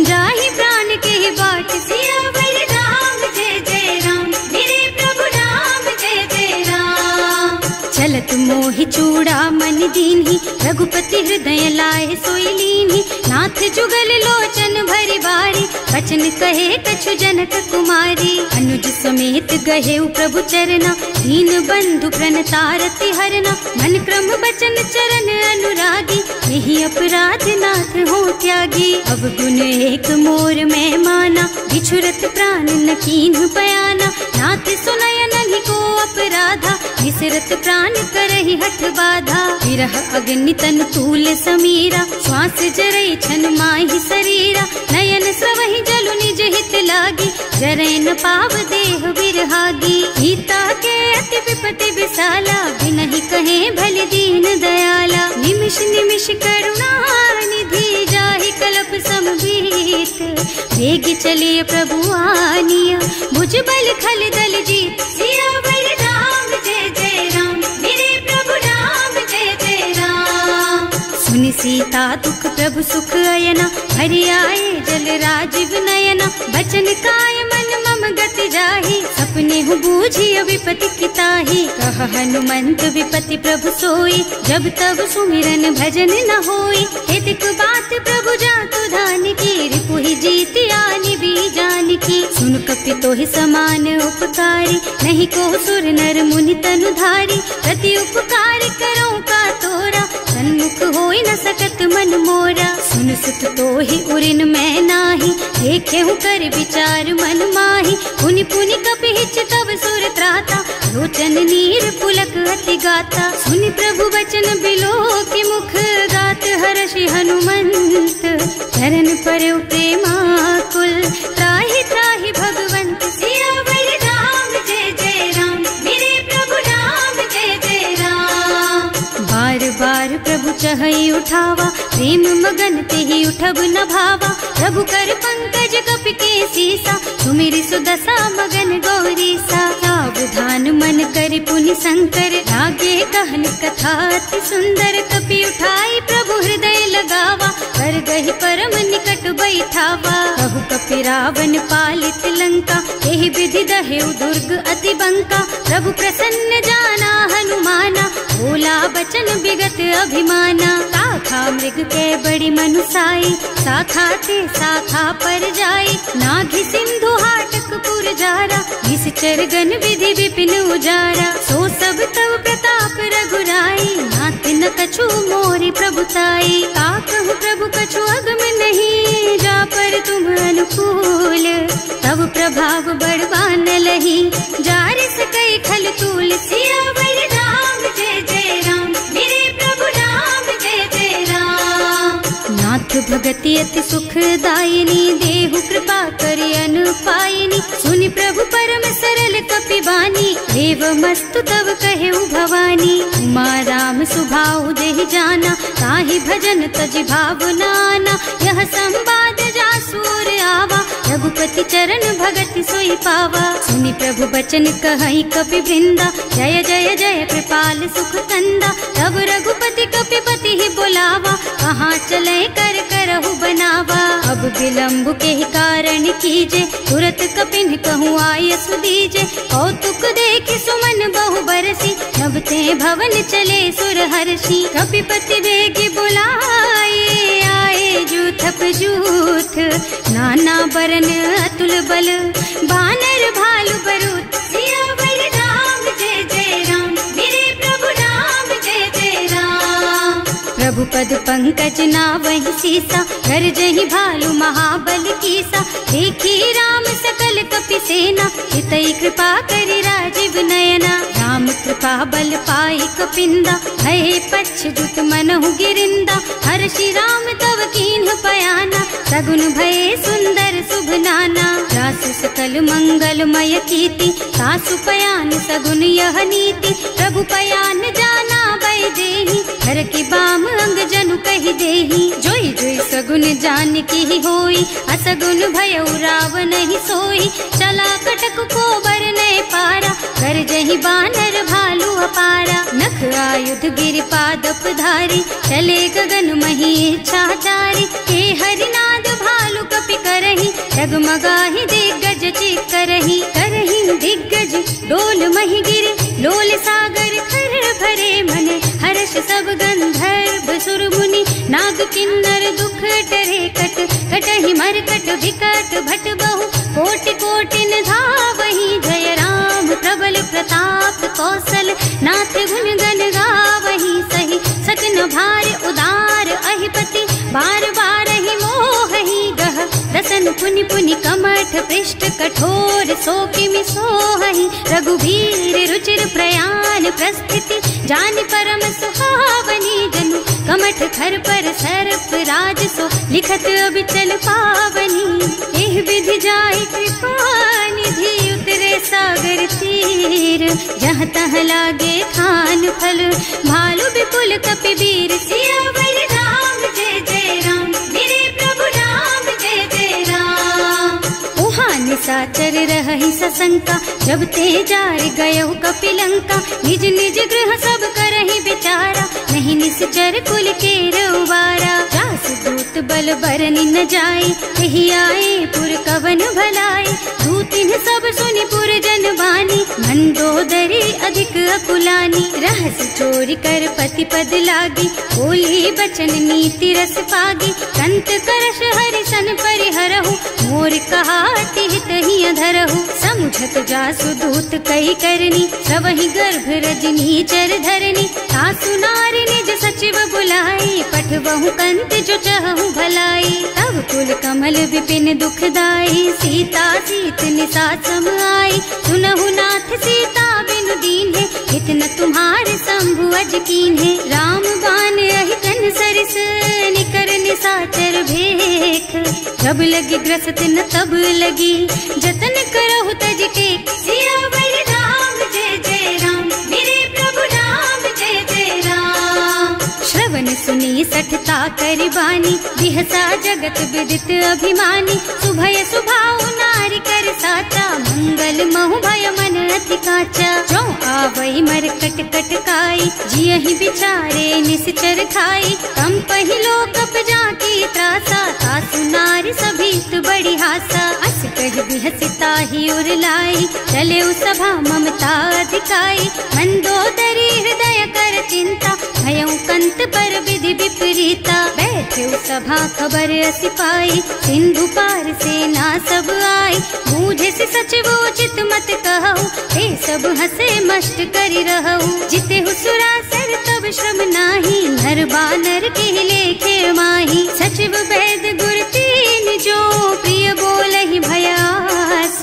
जाहि प्राण के बाट सियावर राम जय जय राम मेरे प्रभु राम जय जय राम। चलत मोहि चूड़ा मन दीन्ही रघुपति हृदय लाए सोई लीन्ही नाथ जुगल लोचन भरि बारी बचन कहे कछु जनक कुमारी अनुज समेत गहेउ प्रभु चरना दीन बंधु प्रणतारति हरना मन क्रम बचन चरण अनुरागी यही अपराध नाथ हो त्यागी अवगुण एक मोर में माना बिछुरत प्राण न कीन्ह बयाना नाथ सुनय नहीं को अपराधा विसरत प्राण करहि हठ बाधा विरह अग्नि तन तूल समीरा श्वास जरई छन माहि शरीरा नयन स्रवहि जलु निज हित लागी जरै न पाव देह बिरहागी गीता के अति विपति विशाला बिनहि कहे भल दीन दयाला निमिष निमिष करुणा निधि जाहि कलप समभीत वेग चलिए प्रभु आनिया भुज बल खल दल जीत सियावर सीता दुख प्रभु सुख अयना, हरि आए जल राजीव नयना। बचन काय मन मम गति जाहि, सपने हूँ बूझी विपति किताही। कह हनुमंत विपति प्रभु सोई, जब तब सुमिरन भजन न होई। हेतिक बात प्रभु जातु धान की, रिपुहि जीति आनि भी जान की। सुन कपि तोहि समान उपकारी, नहीं को सुर नर मुनि तनु धारी। प्रति उपकार करो का तोरा, सन्मुख होई न सकत मन मोरा। सुन सुत तोहि उरिन मैं नाही, देखे हूँ कर विचार मन माही। पुनि पुनि कपि हिच तब सुर त्राता, लोचन नीर पुलक अति गाता। सुनि प्रभु बचन बिलो की मुख, गात हर्षि हनुमंत। चरण परउ प्रेमाकुल, त्राहि त्राहि भगवंत। सियावर राम जय जय राम, मेरे प्रभु राम जय जय राम। बार बार प्रभु चहई उठावा, प्रेम मगन तेहि उठब न भावा। प्रभु कर पंकज कपि के सीसा, सुमिरि सुदशा मगन गौरीसा। सावधान मन करि पुनि शंकर, लागे कहन कथा अति सुंदर। कपि उठाई प्रभु हृदय लगावा, कर गहि परम निकट बैठावा। कहु कपि रावण पालित लंका, एहि विधि दहेउ दुर्ग अति बंका। प्रभु प्रसन्न जाना हनुमाना, बोला बचन विगत अभिमाना। शाखा मृग के बड़ी मनुसाई, शाखा ते शाखा पर जाई। नाघि सिंधु हाटक पुर जारा, निश्चर गण विधि विपिन उजारा। सो सब तव प्रताप रघुराई, नाथ न कछु मोरि प्रभुताई। का कहु प्रभु कछु अगम नहीं, जा पर तुम अनुकूल। तब प्रभाव बड़वान लही, जार सकई खल तूल। सियावर राम जय जय राम, मेरे प्रभु राम जय जय राम। नाथ भगति अति सुखदायिनी, देहु कृपा करि अनुपायिनी। सुनि प्रभु परम सरल कपि बानी, देव मस्तु तब कहेउ भवानी। उमा राम सुभाउ देहि जाना, ताहि भजन तजि भावनाना। यह संवाद जासुर आवा, रघुपति चरण भगति सोई पावा। सुनि प्रभु बचन कहई कपि वृंदा, जय जय जय कृपाल सुख कंदा। तब रघुपति कपि पति ही बुलावा, कहाँ चले कर करहु बनावा। अब विलंब के ही कारण कीजे, तुरत कपिन कहूँ आय सुदीजे। कौतुक देखि सुमन बहु बरसी, नभ ते भवन चले सुर हर्षि। कपिपति बेगी बुलाए, आए जूथप जूथ। नाना बरन अतुल बल, बानर भालु बरूथ। सियावर राम जय जय राम, मेरे प्रभु राम जय जय राम। प्रभु पद पंकज नावहि सीसा, गरजहि भालु महाबल कीसा। देखी राम सकल कपि सेना, हितई कृपा करि राजीव नयना। राम कृपा बल पाई कपिंदा, भये पच्छजुत मनहु गिरिंदा। हर्षि राम तव कीन्ह पयाना, सगुन भये सुंदर शुभ नाना। रासु सकल मंगलमय कीर्ति, सासु पयान सगुन यह नीति। प्रभु पयान जाना भय देहि, हर की बाम अंग जनु कहि देहि। जोई जोई सगुन जान की होई, असगुन भयउ रावण नहीं सोई। चला कटक को बरनै पारा, कर जहि बानर भालु अपारा। नख आयुध गिर पादप धारी, चले गगन मही इच्छाचारी। हे हरिनाद भालु कपि करहि, डगमगाहि दिग्गज चित करहि। करहि दिग्गज डोल मही गिरे, लोल सागर खर भरे मने। हर्ष सब गंधर्व सुर मुनि, नाग किन्नर दुख डरे कट। कटहि मरकट विकट भट बहु, कोटि कोटिन धावहि। जय राम प्रबल प्रताप कौशल, नाथ गुण गण गावहि। सही सकन भार उदार अहिपति, बार बार ही मोहहि गह। दसन पुनि पुनि कमठ पृष्ठ, कठोर सो किमि सोहहि। रघुवीर रुचिर प्रयाण प्रस्थिति, जानि परम सुहावनी। जनु कमठ खर पर सर्प राज सो, लिखत अबिचल पावनी। एह विधि जाय कृपा निधि, उतरे सागर तीर। जहाँ तहाँ लागे खान फल, भालु विपुल कपि वीर। सियावर राम जय जय राम, मेरे प्रभु राम जय जय राम। उहाँ निशाचर रहहि सशंका, जब ते जार गयहु कपि लंका। निज निज गृह सब करहि विचारा, नहीं निश्चर कुल के रउबारा। जासु दूत बल बरनि न जाए, यही आए पुर कवन भलाए। दूतिन सब सुनि पुर जन बानी, मंदोदरी अधिक अकुलानी। रहस्य चोरी कर पति पद लागी, बोली बचन नीति रस पागी। कंत करश हरिसन परिहरहु, मोर कहाति हित ही अधरहु। समुझत जासु दूत कई करनी, सबहि गर्भ रजनी चर धरनी। सासु नारी निज सचिव बुलाई, पठबहु कंत जो चहु भलाई। तब कुल कमल विपिन दुखदाई, सीता सीत निसा सम आई। सुनहु नाथ सीता बिनु दीन है, इतना तुम्हारे शंभु अज कीन है। राम बान अहितन सरिस, निकर निसाचर भेख। जब लगी ग्रसत न तब लगी, जतन करहु तज टेक। सियावर राम जय जय राम, मेरे प्रभु राम जय जय राम। श्रवण सुनी सठता करि बानी, बिहसा जगत विदित अभिमानी। सुभय सुभाउ नारी कर साचा, मंगल महु भय मन अति काचा। जो आवई मरकट कटकाई, जियहि बिचारे निश्चर खाई। कम पहिलो कप जाकी त्रासा, सासु नारी सभीत बड़ी हासा। अस कह बिहसिता ही उरलाई, चले सभा ममता अधिकाई। मंदोदरी हृदय कर चिंता, भयउ कंत पर विधि विपरीता। बैठे सभा खबर असी पाई, सिंधु पार सेना सब आई। बूझे से सचिव उचित मत कहु, हे सब हसे मस्त करि रहु। जिते हुसुरासर तब श्रम नाही, नर बानर के लेखे माही। सचिव वैद गुर तीन जो, प्रिय बोलहि भयास।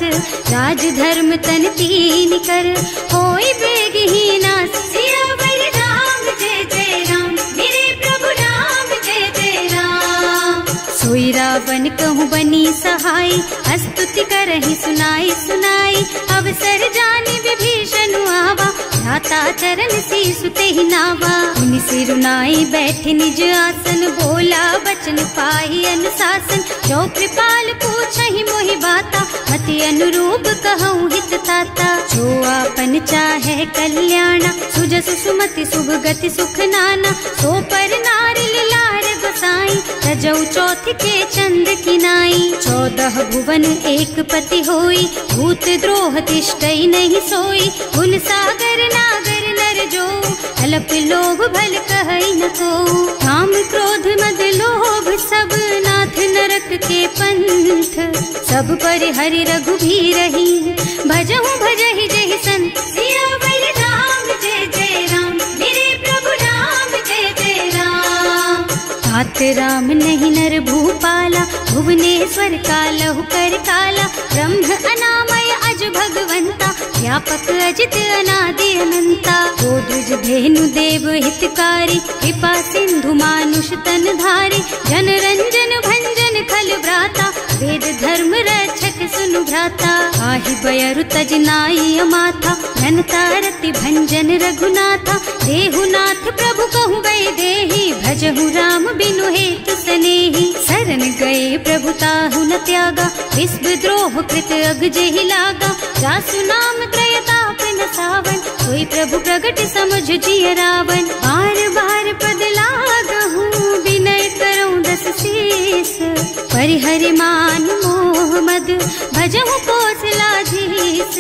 राज धर्म तन तीन कर, होई बेगहि नास। सियावर राम जय जय राम, मेरे प्रभु राम जय जय राम। सोई रावण कहूँ बनी सहाय, स्तुति करहि सुनाई सुनाई। अवसर जानी विभीषण आवा, भ्राता चरण शीसु तेहि नावा। मुनि सिरुनाई बैठे निज आसन, बोला बचन पाहि अनुशासन। जो कृपाल पूछहि मोहि बाता, मति अनुरूप कहूँ हित ताता। जो आपन चाहे कल्याणा, सुजसु सुमति शुभ गति सुख नाना। सो पर नारी लार गोसाई, रजौ चौथ के चंद किनाई। 14 भुवन एक पति होई, भूत द्रोह तिष्ठई नहीं सोई। गुण सागर नागर नर जो, अल्प लोभ भल कहई न को। काम क्रोध मद लोभ सब, नाथ नरक के पंथ। सब पर हरि रघुबीरहि, भजहु भजहि जहि संत। सियावर राम जय जय राम, मेरे प्रभु राम जय जय राम। तात राम नहीं नर भूपाला, भुवनेश्वर कालहु कर काला। ब्रह्म अनामय अज भगवंता, व्यापक अजित अनादि अनंता। गोद्विज धेनु देव हितकारी, कृपा सिंधु मानुष तन धारी। जन रंजन भंजन खल भ्राता, वेद धर्म रक्षक सुनु भ्राता। आहि बयरु तज नाई अमाथा, घनता रति भंजन रघुनाथा। देहुनाथ प्रभु कहु गए देहि, भजहु राम बिनु हेतु सनेहि। शरण गए प्रभु ताहु न त्यागा, विश्व द्रोह कृत अग जेहि लागा। जासु नाम त्रयताप न सावन, सोई प्रभु प्रगट समझ जिय रावण। बार बार पद लागहु, विनय करऊं दस शीस। परिहरि मान मोह मद, भजहु कौशलाधीश।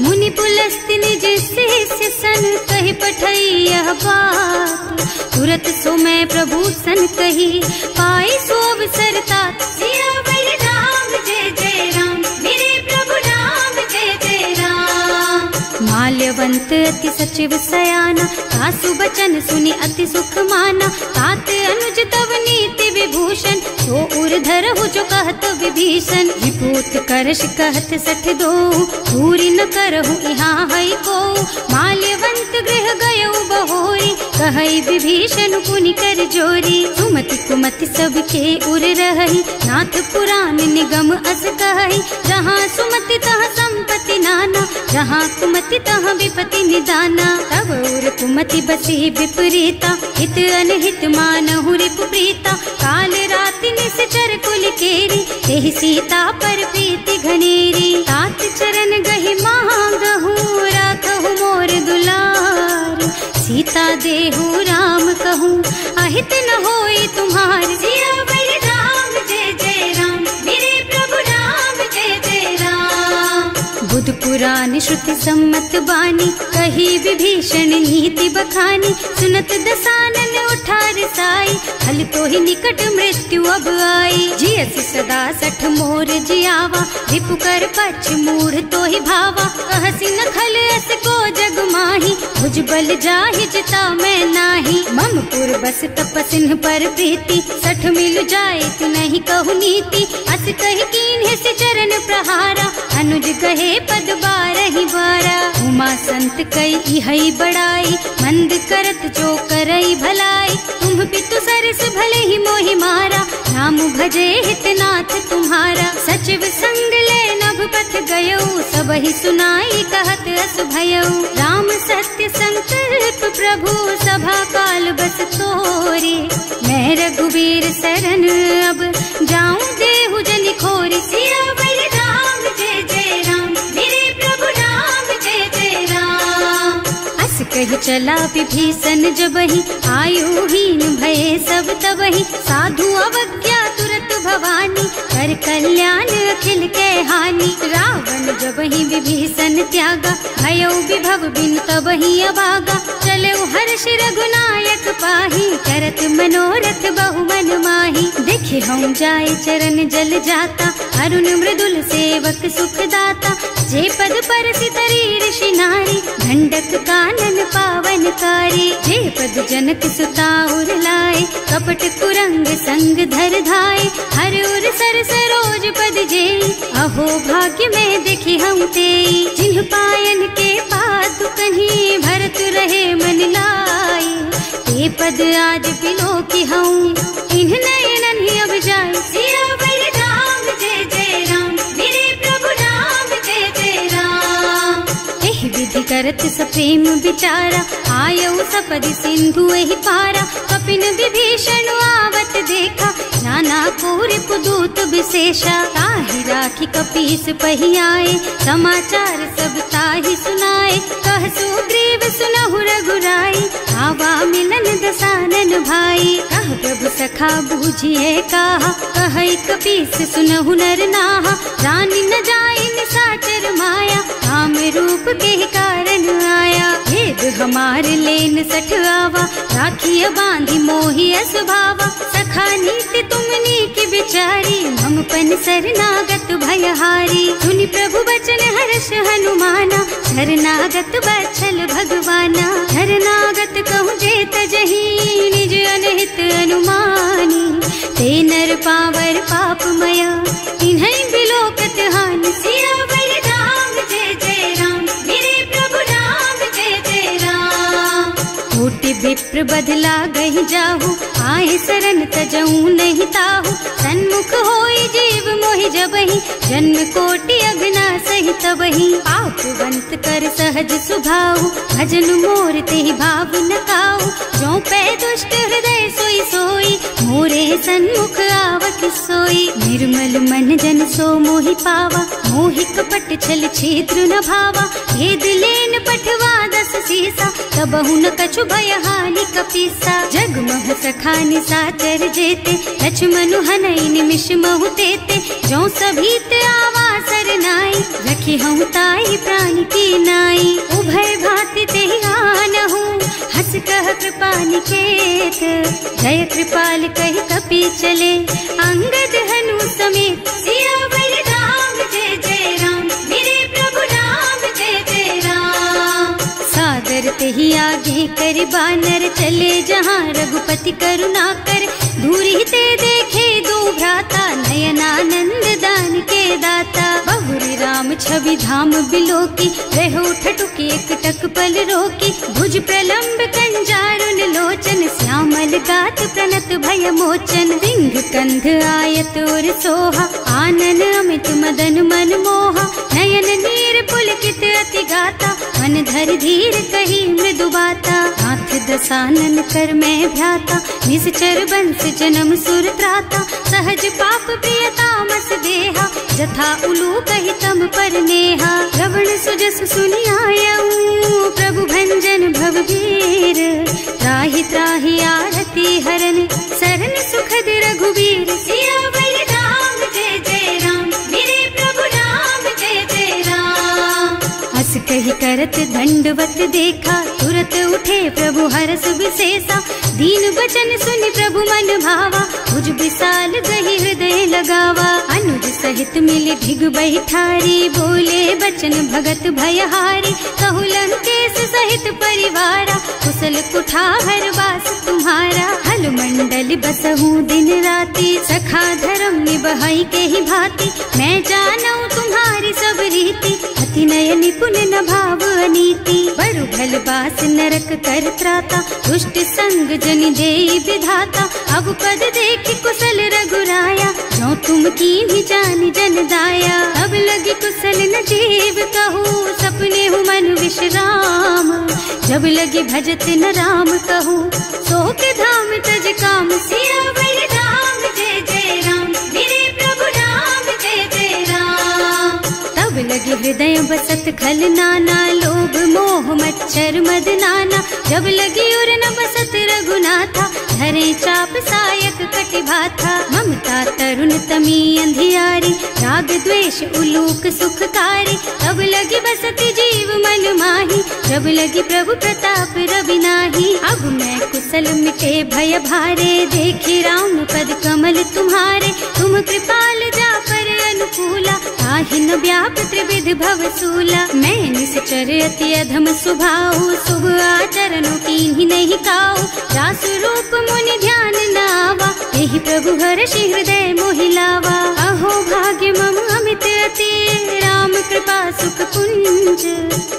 मुनि पुलस्त्य निज शिष्य सन, कहि पठई यह बात। तुरत सो मैं प्रभु सन कही, पाई सो अवसर तात। सियावर राम जय जय राम, मेरे प्रभु राम जय जय राम। माल्यवंत अति सचिव सयाना, सासु बचन सुनि अति सुख माना। तात अनुज तव नीति विभूषण, सो उर धरहु जो कहत विभीषण। विभूत करश कहत सठ दो, दूरी न करहु यहाँ हई को। माल्यवंत गृह गयउ बहोरी, कहई विभीषण पुनि कर जोरी। सुमति कुमति सबके उर रहई, नाथ पुराण निगम अस कहई। जहाँ सुमति तहाँ संपत्ति नाना, जहाँ कुमति तहाँ विपत्ति निदाना। तब उर कुमति बसी विपरीता, हित अनहित मानहु रिपु प्रीता। काल राति निश्चर कुल केरी, तेहि सीता पर प्रीति घनेरी। तात चरण गहि मांगहु, राखहु मोर दुलार। सीता देहु राम कहूँ अहित न होई तुम्हार। सियावर राम जय जय राम, मेरे प्रभु राम जय जय राम। बुध पुराण श्रुति सम्मत बानी, कही विभीषण नीति बखानी। सुनत दसानन उठार साई, हल तो ही निकट मृत्यु अब आई। जियसि सदा सठ मोर जियावा, रिपु कर पक्ष मूढ़ तो ही भावा। कहसी न खल अस को जग माही, भुज बल जाहि जिता मैं नाही। मम पुर बस तपसिन्ह पर प्रीति, सठ मिल जाए तु नहीं कहु नीति। अस कहि कीन्ह से चरण प्रहारा, अनुज कहे पद बारहि बारा। उमा संत कई इहई बड़ाई, मंद करत जो करई भलाई। तुम पितु सरस भले ही मोहि मारा, नाम भजे हितनाथ तुम्हारा। सचिव संग ले नभ पथ गयो, सबहि सुनाई कहत अस भयो। राम सत्य संकल्प प्रभु, सभा काल बस तोरे। मैं रघुवीर सरन अब, जाऊं देहु जनि खोरी। सियावर राम जय जय राम, मेरे प्रभु राम जय जय राम। अस कहि चला विभीषण जबहि, आयुहीन भये सब तबहि। साधु अवज्ञा तुरत भवानी, कर कल्याण अखिल के हानि। रावण जबहि विभीषण त्यागा, भयो विभव बिनु तबहि अभागा। चले हर्ष रघुनायक पाहि, करत मनोरथ बहु मन माही। देखे हम जाय चरण जल जाता, अरुण मृदुल सेवक सुख दाता। जे पद परसि तरी ऋषि नारी, ढंडक कानन पावन कारी। जे पद जनक सुता उर लाए, कपट कुरंग संग धर धाय। हर उर सर सरोज पद जेई, अहो भाग्य में देखी हम तेई। जिन्ह पायन के पातु कन्ही, भरत रहे मन लाई। ते पद आज बिलो की हूँ, इन्ह नयनन ही अब जाए। सियावर राम जय जय राम, मेरे प्रभु राम जय जय राम। एह विधि करत सप्रेम विचारा, आयऊ सपदि सिंधु एहि पारा। कपिन विभीषण आवत देखा, नाना कोर पुदूत विशेषा। ताहि राखी कपीस पहि आए, समाचार सब ताहि सुनाए। कह सुग्रीव सुनहु रघुराई, आवा मिलन दसानन भाई। कह प्रभु सखा बूझिए कहा, कहै कपीस सुनहु नर नाहा। रानी न जाए निशाचर माया, काम रूप के कारण आया। भेद हमार लेन सठ आवा, राखिय बांधी मोहि असुभावा। सखा नीति तुमनी की बिचारी, मम पन शरणागत भयहारी। सुनि प्रभु बचन हर्ष हनुमाना, शरणागत बछल भगवाना। शरणागत कहूँ जे तजहि, निज अनहित अनुमानी। ते नर पावर पापमया, इन्है बिलोकत हानि। सियावर राम जय जय राम, मेरे प्रभु राम जय जय राम। कोटि विप्र बदला गहि जाहु, आए शरण तजऊँ नहीं ताहु। सन्मुख होई जीव मोहि जबहि, जन्म कोटि अघना सहि तबहि। पापवंत कर सहज सुभाऊ, भजन मोर तेहि भाव न काऊ। जो पै दुष्ट हृदय सोई सोई, मोरे सन्मुख आवत सोई। निर्मल मन जन सो मोहि पावा, मोहि कपट छल छिद्र न भावा। भेद लेन पठवा दस सीसा, तबहु न कछु भय हानि कपीसा। जगमह सखा निशाचर जेते, लक्ष्मनु हनई निमिष महु तेते। जो सभीत आवा सरनाई, रखी हूँ ताई प्राण की नाई। उभय भांति तेहि आनहु, हस कह कृपा निकेत। जय कृपाल कहि कपि चले, अंगद हनु समेत। सियावर राम जय जय राम, मेरे प्रभु राम जय जय राम। सादर तेहि आगे कर बानर, चले जहाँ रघुपति करुणा कर। दूरी ते देखे दो भ्राता, नयनानंद दान के दाता। बहुरी राम छवि धाम बिलोकी, रहो ठठुकी एक टक पल रोकी। भुज प्रलंब कंजारुन लोचन, श्यामल गात प्रणत भय मोचन। सिंह कंध आयत और सोहा, आनन अमित मदन मन मोहा। नयन नीर पुलकित अति गाता, मन धर धीर कही मृदु बाता। साध दसानन कर मैं भ्राता, निश्चर बंस जन्म सुर त्राता, सहज पाप प्रियतामस देहा, जथा उलू कही तम पर नेहा। रवण सुजस सुनियायऊ प्रभु भंजन भवभीर, त्राहि त्राहि आरती हरन सरन सुखद रघुवीर। सियावर राम जय जय राम, मेरे प्रभु राम जय जय राम। हस कही करत दंडवत देखा, तुरत उठे प्रभु हरस विशेषा, दीन बचन सुनि प्रभु मन भावा, मुझ विशाल गही हृदय लगावा। अनुज सहित मिले ढिग बैठारी, बोले बचन भगत भयहारी, कहु लंकेश सहित परिवारा, कुशल कुठार वास तुम्हारा। हल मंडल बसहु दिन राति, सखा धर्म निबहाई के ही भांति, मैं जानऊ तुम्हारी सब रीति, अति नय निपुण न भाव अनीति। बड़ु भल बास नरक कर त्राता, दुष्ट संग जन देई विधाता, अब पद देखि कुशल रघुराया, जो तुम कीन्ही जानि जन दाया। अब लगी कुशल न जीव कहूँ, सपने हूँ मन विश्राम, जब लगी भजत न राम कहूँ, सोक धाम तज काम। सियावर राम जय जय राम, मेरे प्रभु राम जय जय राम। तब लगे हृदय बसत खल नाना, लोभ मोह मच्छर मद नाना, जब लगी उर न बसत रघुनाथा, धरे चाप सायक कटिभाथा। ममता तरुण तमी अंधियारी, राग द्वेष उलूक सुखकारी, तब लगी बसती जीव मन माही, जब लगी प्रभु प्रताप रवि नाही। अब मैं कुशल मिटे भय भारे, देखी राम पद कमल तुम्हारे, तुम कृपाल जा पर अनुकूला, ताहि न व्याप त्रिविध भव सूला। मैं निश्चर अति अधम सुभाऊ, शुभ आचरणों कीन्ही नहीं काऊ, जासु रूप मुनि ध्यान नावा, यही प्रभु हर्षि हृदय मोहिलावा। अहो भाग्य मम अमित अति, राम कृपा सुख पुंज,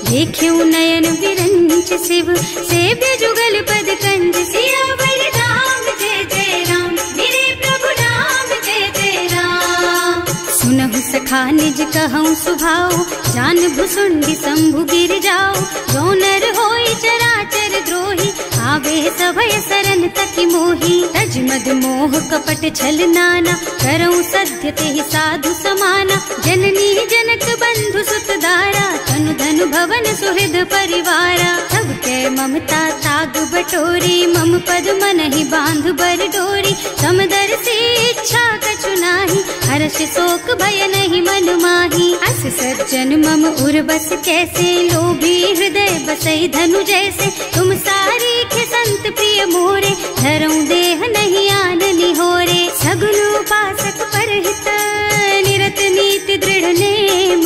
देख्यऊ नयन विरंच शिव, सेव्य जुगल पद कंज। सियावर राम जय जय राम, मेरे प्रभु राम जय जय राम। सुनहु सखा निज कहूँ सुभाऊ, जान भुसुंडी शंभु गिर जाओ, जो नर होई चराचर द्रोही, आवे सभय सरन तकी मोही। तज मद मोह कपट छल नाना, करऊँ सत्य तेहि साधु समाना, जननी जनक बंधु सुत दारा, तनु धनु भवन सुहृद परिवारा। सबके ममता ताग बटोरी, मम पद मनहि बांध बर डोरी, समदर से इच्छा कछु नाही, हर्ष शोक भय नहीं मन माही। अस सज्जन मम उर बस कैसे, लोभी हृदय बसई धनु जैसे, तुम सारी के संत प्रिय मोरे, धरऊँ देह नहीं आन निहोरे। सगुन उपासक परहित, निरत नीति दृढ़ नेम,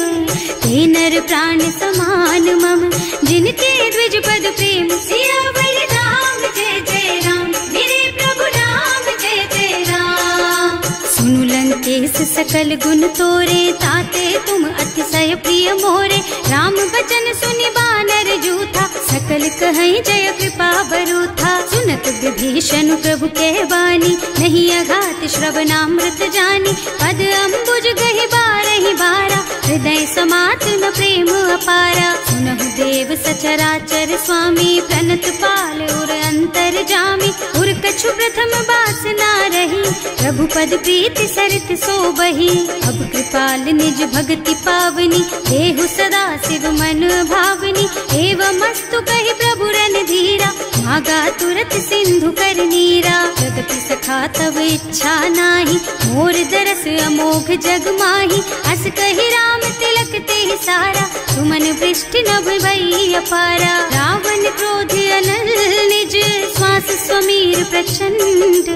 ते नर प्राण समान मम, जिनके द्विज पद प्रेम। सियावर राम जय जय राम, मेरे प्रभु राम जय जय राम। सुनु लंकेश सकल गुण तोरे, ताते तुम अतिशय प्रिय मोरे, राम बचन सुनि बानर जूथा, सकल कहई जय कृपा बरूथा। सुनत विभीषण प्रभु के वाणी, नहीं अघात श्रवणामृत जानी, पद अम्बुज गहि बारहि बारा, हृदय समात न प्रेम अपारा। सुनहु देव सचराचर स्वामी, प्रणत पाल उर अंतर जामी, उर कछु प्रथम बास ना रही, प्रभु पद प्रीति सरित सो बही। अब कृपाल निज भक्ति पावनी, देहु सदा शिव मन भावनी, एवं मस्तु कहि प्रभु रन धीरा, मागा तुरत सिंधु कर नीरा। यद्यपि सखा तब इच्छा नाही, मोर दरस अमोघ जग माही, अस कहि राम तिलक तेहि सारा, तुमन वृष्टि नभ भई अपारा। रावण क्रोध अनल निज, श्वास स्वमीर प्रचंड,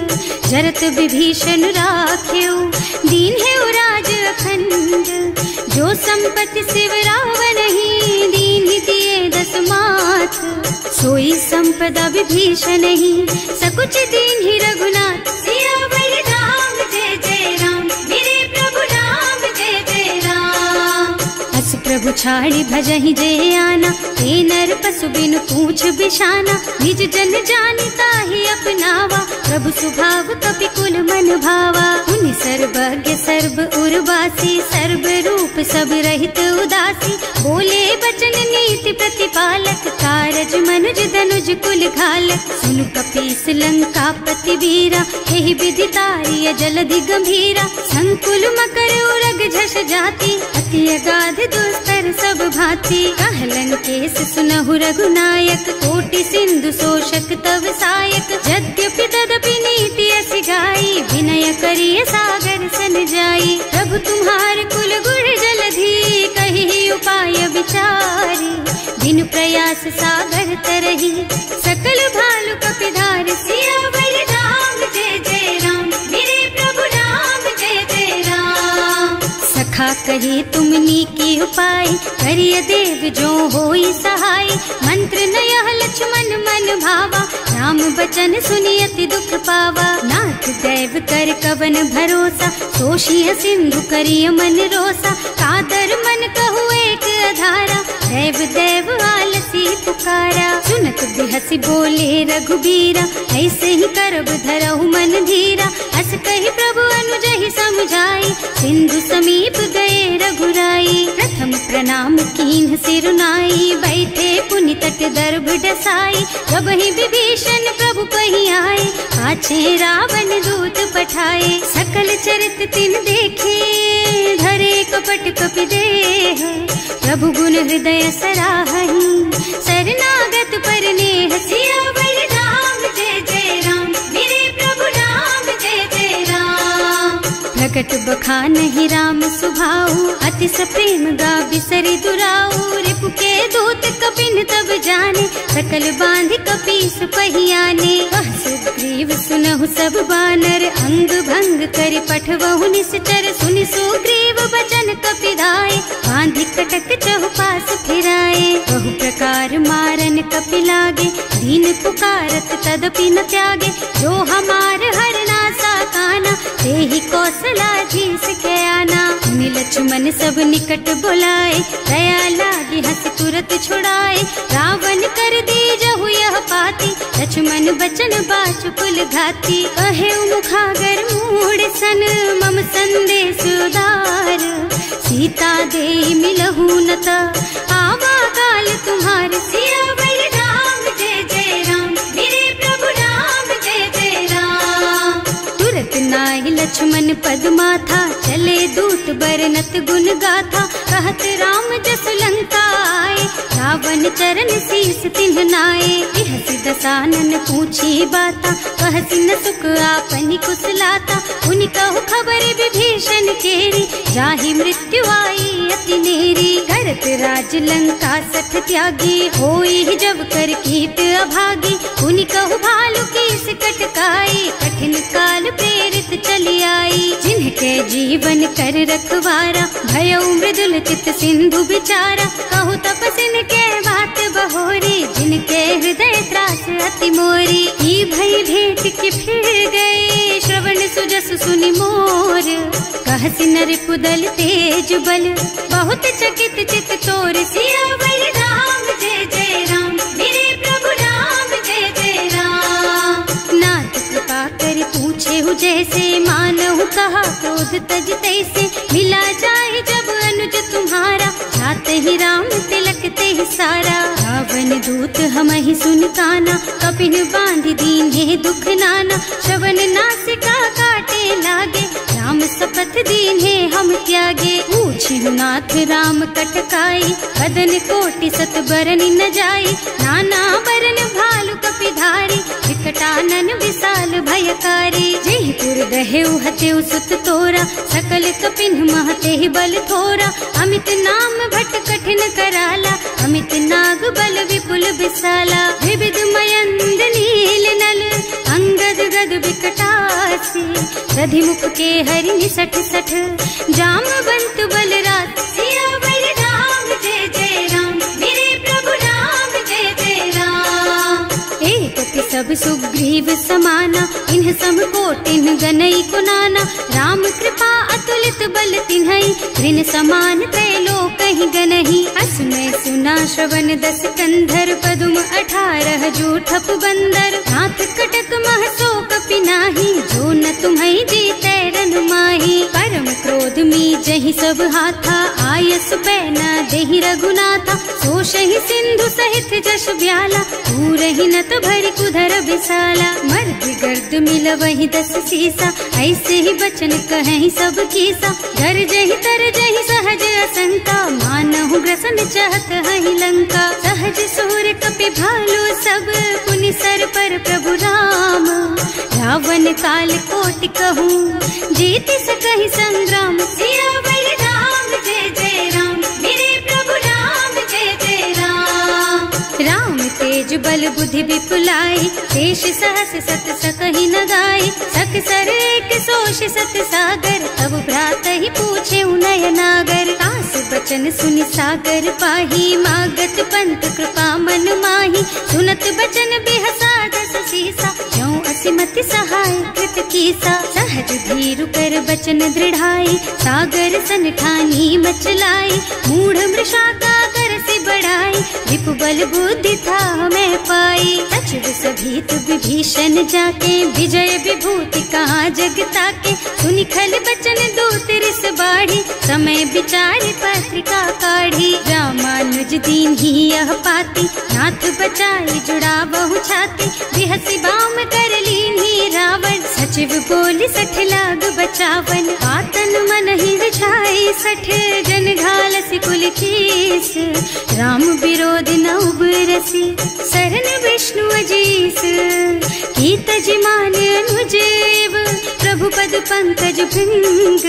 जरत विभीषण राख्यो, दीन है राज अखंड। जो संपत्ति शिव रावण ही, दीन दिए दस माथ, सोई संपदा विभीषण ही, सकुच दीन ही रघुनाथ। सियावर राम जय जय राम, मेरे प्रभु राम जय जय राम। अस प्रभु छाड़ी भजहि जय आना, ते नर पशु बिनु पूछ बिशाना, निज जन जानिता ही अपनावा, प्रभु स्वभाव कपि कुल मन भावा। मुनि सर्वज्ञ सर्व सर्व उर्वासी, सर्व रूप सब रहित उदासी। बोले बचन नीति प्रतिपालक, कारज मनुज धनुज कुल घालक। सुनु कपीस लंकापति वीरा, यही विधि तारिय जलधि गंभीरा। संकुल मकर उरग झष जाति, अति अगाध दुस्तर सब भांति। कह लंकेश सुनहु रघुनायक, कोटि सिंधु शोषक तव सायक। यद्यपि तदपि नीति अस गाई, विनय करिय सागर सन जाई। प्रभु तुम्हार कुल गुण जलधि, कहि उपाय विचारी। बिनु प्रयास सागर तरही, सकल भालु कपिधार। सियावर राम जय जय राम, मेरे प्रभु राम जय जय राम। सखा कही तुमनी की उपाय, करिय देव जो होई सहाय। मंत्र नयह लक्ष्मण मन भावा, राम बचन सुनि अति दुख पावा। नाथ दैव कर कवन भरोसा, सोषिय सिंधु करिय मन रोसा। कादर मन कहु एक अधारा, देव देव आलसी पुकारा। सुनत बिहसी बोले रघुबीरा, ऐसे ही करब धरहु मन धीरा। अस कही प्रभु अनुजहि समझाई, सिंधु समीप गए रघुराई। प्रथम प्रणाम कीन्ह सिरुनाई, बैठे पुनि तट दर्भ डसाई। जब ही विभीषण प्रभु पही आए, पाछे रावण दूत पठाए। सकल चरित तिन देखे, धरे कपट कपि देह। प्रभु गुण हृदय सराहहि, शरणागत पर नेह। सियावर राम जय जय राम, मेरे प्रभु राम जय जय राम। प्रकट बखानहि राम सुभाऊ, अति सप्रेम गा बिसरि दुराऊ। रिपु के दूत कपिन तब जाने, सकल बांधि कपीस पहियाने। वह सुग्रीव सुनहु सब बानर, अंग भंग करि पठवहु निश्चर। सुनि सुग्रीव बचन कपिधाय, बांधि कटक चहुपास फिराए। बहु प्रकार मारन कपि लागे, दीन पुकारत तदपि न त्यागे। जो हमार हरना सा काना, तेहि कौशला जीस के आना। मुनि लक्ष्मण सब निकट बुलाए, दया लागी हस तुरत छुड़ाए। रावण कर दीजहु यह पाती, लक्ष्मण बचन बाचु कुल घाती। कहे मुखागर मूढ़ सन, मम संदेश उदार। सीता दे मिलहु न त, आवा काल तुम्हार। सियावर राम जय जय राम, मेरे प्रभु राम जय जय राम। तुरत नाहि लक्ष्मण पद माथा, चले दूत बरनत गुण गाथा। कहत राम जस लंका आए, रावण चरण शीस तिन्ह नाए। बिहसि दसानन पूछी बाता, कहसि न सुख आपनि कुशलाता। उनि कहु खबर विभीषण केरी, जाहि मृत्यु आई अति नेरी। करत राज लंका सठ त्यागी, होई जब कर कीट अभागी। उनि कहु भालु कीस कटकाई, कठिन काल प्रेरित चली आई। जिनके जीवन कर रखवारा, भयउ मृदुल चित सिंधु बिचारा। कहु तपसिन के बात बहोरी, जिनके हृदय त्रास अति मोरी। ही भई भेंट के फिर गए, श्रवण सुजस सुनि मोर। कहसि नर पुदल तेज बल, बहुत चकित चित तोर। सियावर राम जय जय राम, मेरे प्रभु राम जय जय राम। नाथ कृपा कर पूछे हु जैसे, मानहु कहा क्रोध तज तैसे। मिला जाए जब अनुज तुम्हारा, जाते ही राम तिलक ते सारा। रावण दूत हमहि सुन काना, कपिन बांधि दीन्हे दुख नाना। श्रवण नासिका काटे लागे, राम शपथ दीन्हे हम त्यागे। पूछिहु नाथ राम कटकाई, बदन कोटि सत बरन न जाई। नाना बरन भालु कपिधारी, विकटानन विशाल भयकारी। जेहि पुर दहेउ हतेउ सुत तोरा, सकल कपिन महते बल थोरा। अमित नाम भट कठिन कराला, अमित नाग बल विपुल विशाला। विविध मयंद नील नल, अंगद गद विकटासी। दधि मुख के हरि निसठ सठ, जामवंत बलराज। सियावर राम जय जय राम, मेरे प्रभु राम जय जय राम। एक सब सुग्रीव समाना, इन्ह सम कोटिन गनई कुनाना। राम कृपा अतुलित बल तिन्हई, ऋण समान त्रैलोकहि गनहि। असुनै सुना श्रवण दस कंधर, पदुम 18 जूठप बंदर। नाथ कटक मह सो कपि नाही, जो न तुम्है जीतै रन माही। परम क्रोध ही सब हाथा आयस पैना देहि रघुनाथा सोशहि सिंधु सहित जश ब्याला पूरहि नत भरि कुधर बिसाला मर्द गर्द मिल वही 10 सीसा ऐसे ही बचन कहें सब कीसा घर जहि तर जहि सहज असंका मानहु ग्रसन चाहत हहि लंका सहज सूर कपि भालू सब पुनि सर पर प्रभु राम रावण काल कोटि कहूँ जीत सकहि संग्राम सियावर राम जय जय राम मेरे प्रभु राम जय जय राम राम तेज बल बुद्धि विपुलाई शेष सहस सत सकहि न गाई सक सर एक सोष सत सागर तब भ्रात ही पूछे उनय नागर आस बचन सुनि सागर पाही मागत पंत कृपा मन माही सुनत बचन बिहसा 10 सीसा ज्यों असिमति सहाय कृत कीसा सहज धीरु कर बचन दृढ़ाई सागर सन ठानी मचलाई मूढ़ मृषा का कर से बढ़ाई विपु बल बुद्धि था मैं पाई सचिव सभीत विभीषण जाके विजय विभूति कहाँ जगता के सुनि खल बचन दूत रिस बाढ़ी समय विचारी पत्रिका काढ़ी रामानुज दीन ही यह पाती नाथ बचाई जुड़ा बहु छाती बिहसी बाम कर लीनी रावण सचिव बोली 60 लाग बचावन आतन मन ही रिझाई 60 जन घाल सिकुल कीस राम विरोध न उबरसी शरण विष्णु अजीस कीत जिमान अनुजेव प्रभु पद पंकज भृंग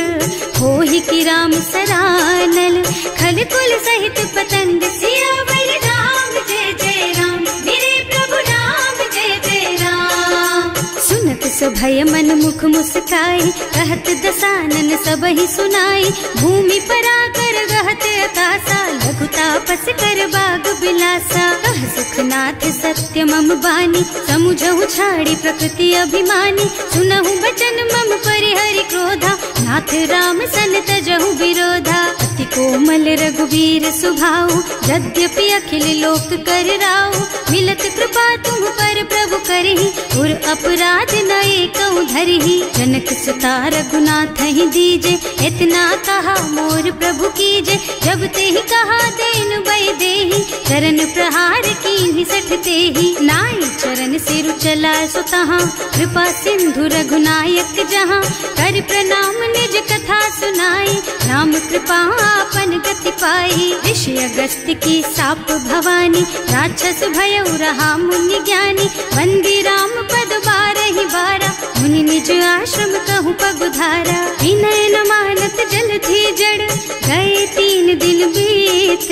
होहि की राम सरानल खल कुल सहित पतंग सियावर राम जय जय राम मेरे प्रभु राम जय जय राम सुनत सभय मन मुख मुस्काई कहत दसानन सब ही सुनाई भूमि परा कर गहत अकासा लघु तापस कर बाग बिलासा कह सुखनाथ सत्य मम बानी समुझहु छाड़ी प्रकृति अभिमानी सुनहु बचन मम परिहरि क्रोधा नाथ राम सन तजहु विरोधा अति कोमल रघुवीर सुभाऊ यद्यपि अखिल लोक कर राऊ मिलत कृपा तुम पर प्रभु करहि और अपराध न एकउ धरहि जनक सुता रघुनाथ ही दीजे इतना कहा मोर प्रभु कीजे जब ते ही कहा देन बई देहि चरण प्रहार कीन्हि 60 तेहि नाई चरण सिरु चला सुतहाँ कृपा सिंधु रघुनायक जहाँ कर प्रणाम निज कथा सुनाई राम कृपा आपन गति पाई ऋषि अगस्त्य की साप भवानी राक्षस भयउ रहा मुनि ज्ञानी बंदी राम पद 12 बारा मुनि निज आश्रम कहूँ पगुधारा विनय न मानत जल थी जड़ गए 3 दिन बीत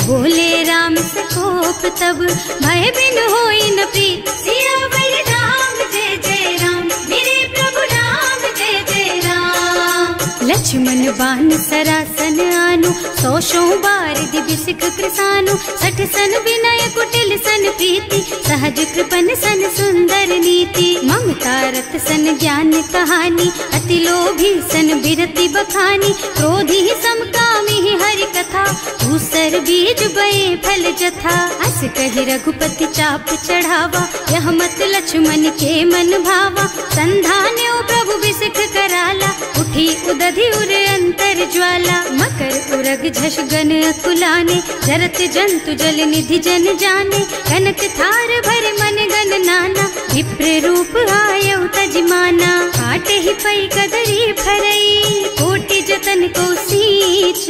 बोले राम सकोप तब भय बिन होई न प्रीत सियावर राम जय जय राम मेरे प्रभु राम जय जय राम लक्ष्मण बान सरासन आनु 100 बार दिव्य सिख कृसानु 60 सन विनय कुटिल सन प्रीति सहज कृपन सन सुंदर नीति ममता रत सन ज्ञान कहानी अति लोभी सन बिरति बखानी क्रोधी समकामी हरि कथा दूसर बीज बये फल जथा अस कहि रघुपति चाप चढ़ावा यह मत लक्ष्मण के मन भावा संधान्यो प्रभु बिसिख कराला उठी उदधि उर अंतर ज्वाला मकर उरग झष गन अकुलाने जरत जंतु जल निधि जन जाने कनक थार भर मन गन नाना विप्र रूप आयउ तजमाना काटे ही पई कदरी फरई कोटि जतन को सींच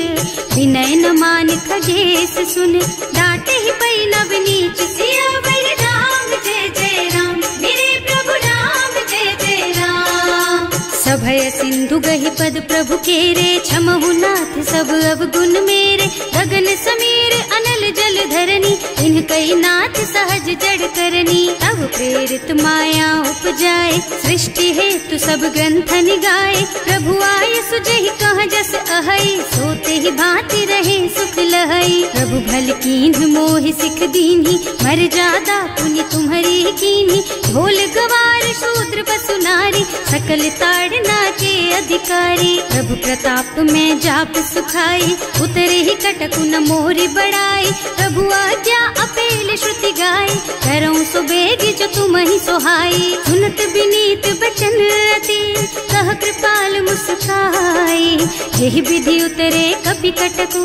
विनय न मान खगेश सुन डांटे ही पई नव नीच सियावर राम जय जय राम मेरे प्रभु राम जय जय राम सभय सिंधु गहि पद प्रभु केरे क्षमहु नाथ सब अवगुण मेरे गगन समीर अनल जल धरनी इन कई नाथ सहज जड़ करनी तब प्रेरित माया उपजाए सृष्टि हेतु सब ग्रंथ निगाए प्रभु आए सुजहि कह जस अहई सोते ही भांति रहे सुख लहई प्रभु भल कीन्ह मोहि सिख दीन्ही मर जादा पुनि तुम्हारी कीन्ही भोल गवार शूद्र पशु नारी सकल ताड़ना के अधिकारी प्रभु प्रताप में जाप सुखाई उतरे ही कटकु न मोरी बढ़ाई प्रभु आज्ञा अपेल श्रुति गाय करऊं सुबेगी जो तुम ही सोहाई सुनत बिनीत मीत बचन अति कह कृपाल मुस्काई। यही विधि उतरे कपि कटकु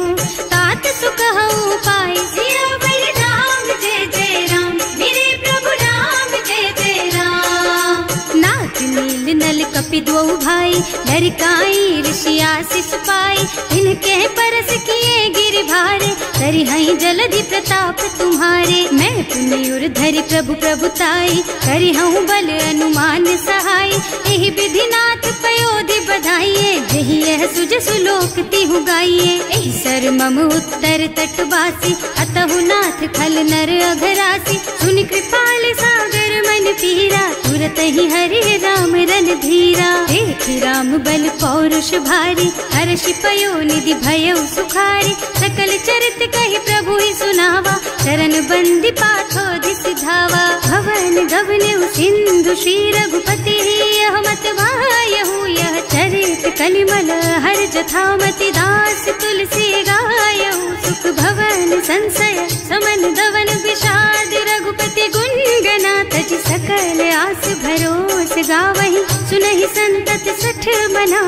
तात सुख हऊ पाए। सियावर राम जय जय राम मेरे प्रभु राम जय जय राम। नाथ नील नल कपि दो भाई लड़काई ऋषि आशीष पाई। इनके परस किए गिर भारे तरि हई जलधि प्रताप तुम्हारे। मैं पुण्य उर धरि प्रभु प्रभुताई करि हूँ बल अनुमान सहाय। यही विधि नाथ पयोधि बधाइए यही यह सुज सुलोक तिहु गाइए। यही सर मम उत्तर तटवासी अतहु नाथ खल नर अघरासी। सुनि कृपाल सागर मन पीरा तुरत ही हरि राम रन धीरा। देखि राम बल पौरुष भारी हर्षि पयो निधि भयो सुखारी। सकल चरित कहि प्रभु ही सुनावा चरण बंदी पाथो सिधावा। भवन गगन सिंधु श्री रघुपति यह मत वायहु। यह चरित कलिमल हर जथामति दास तुलसी गायहु। सुख भवन संशय समन दवन विषाद रघुपति गुण गना तज सकल आस भरोस गावहि। सुनहि संतत सठ मना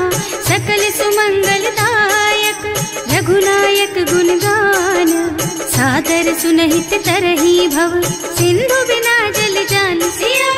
सकल सुमंगल दायक रघुनायक गुणगान। सादर सुनहित तरही भव सिंधु बिना जल जान। सिया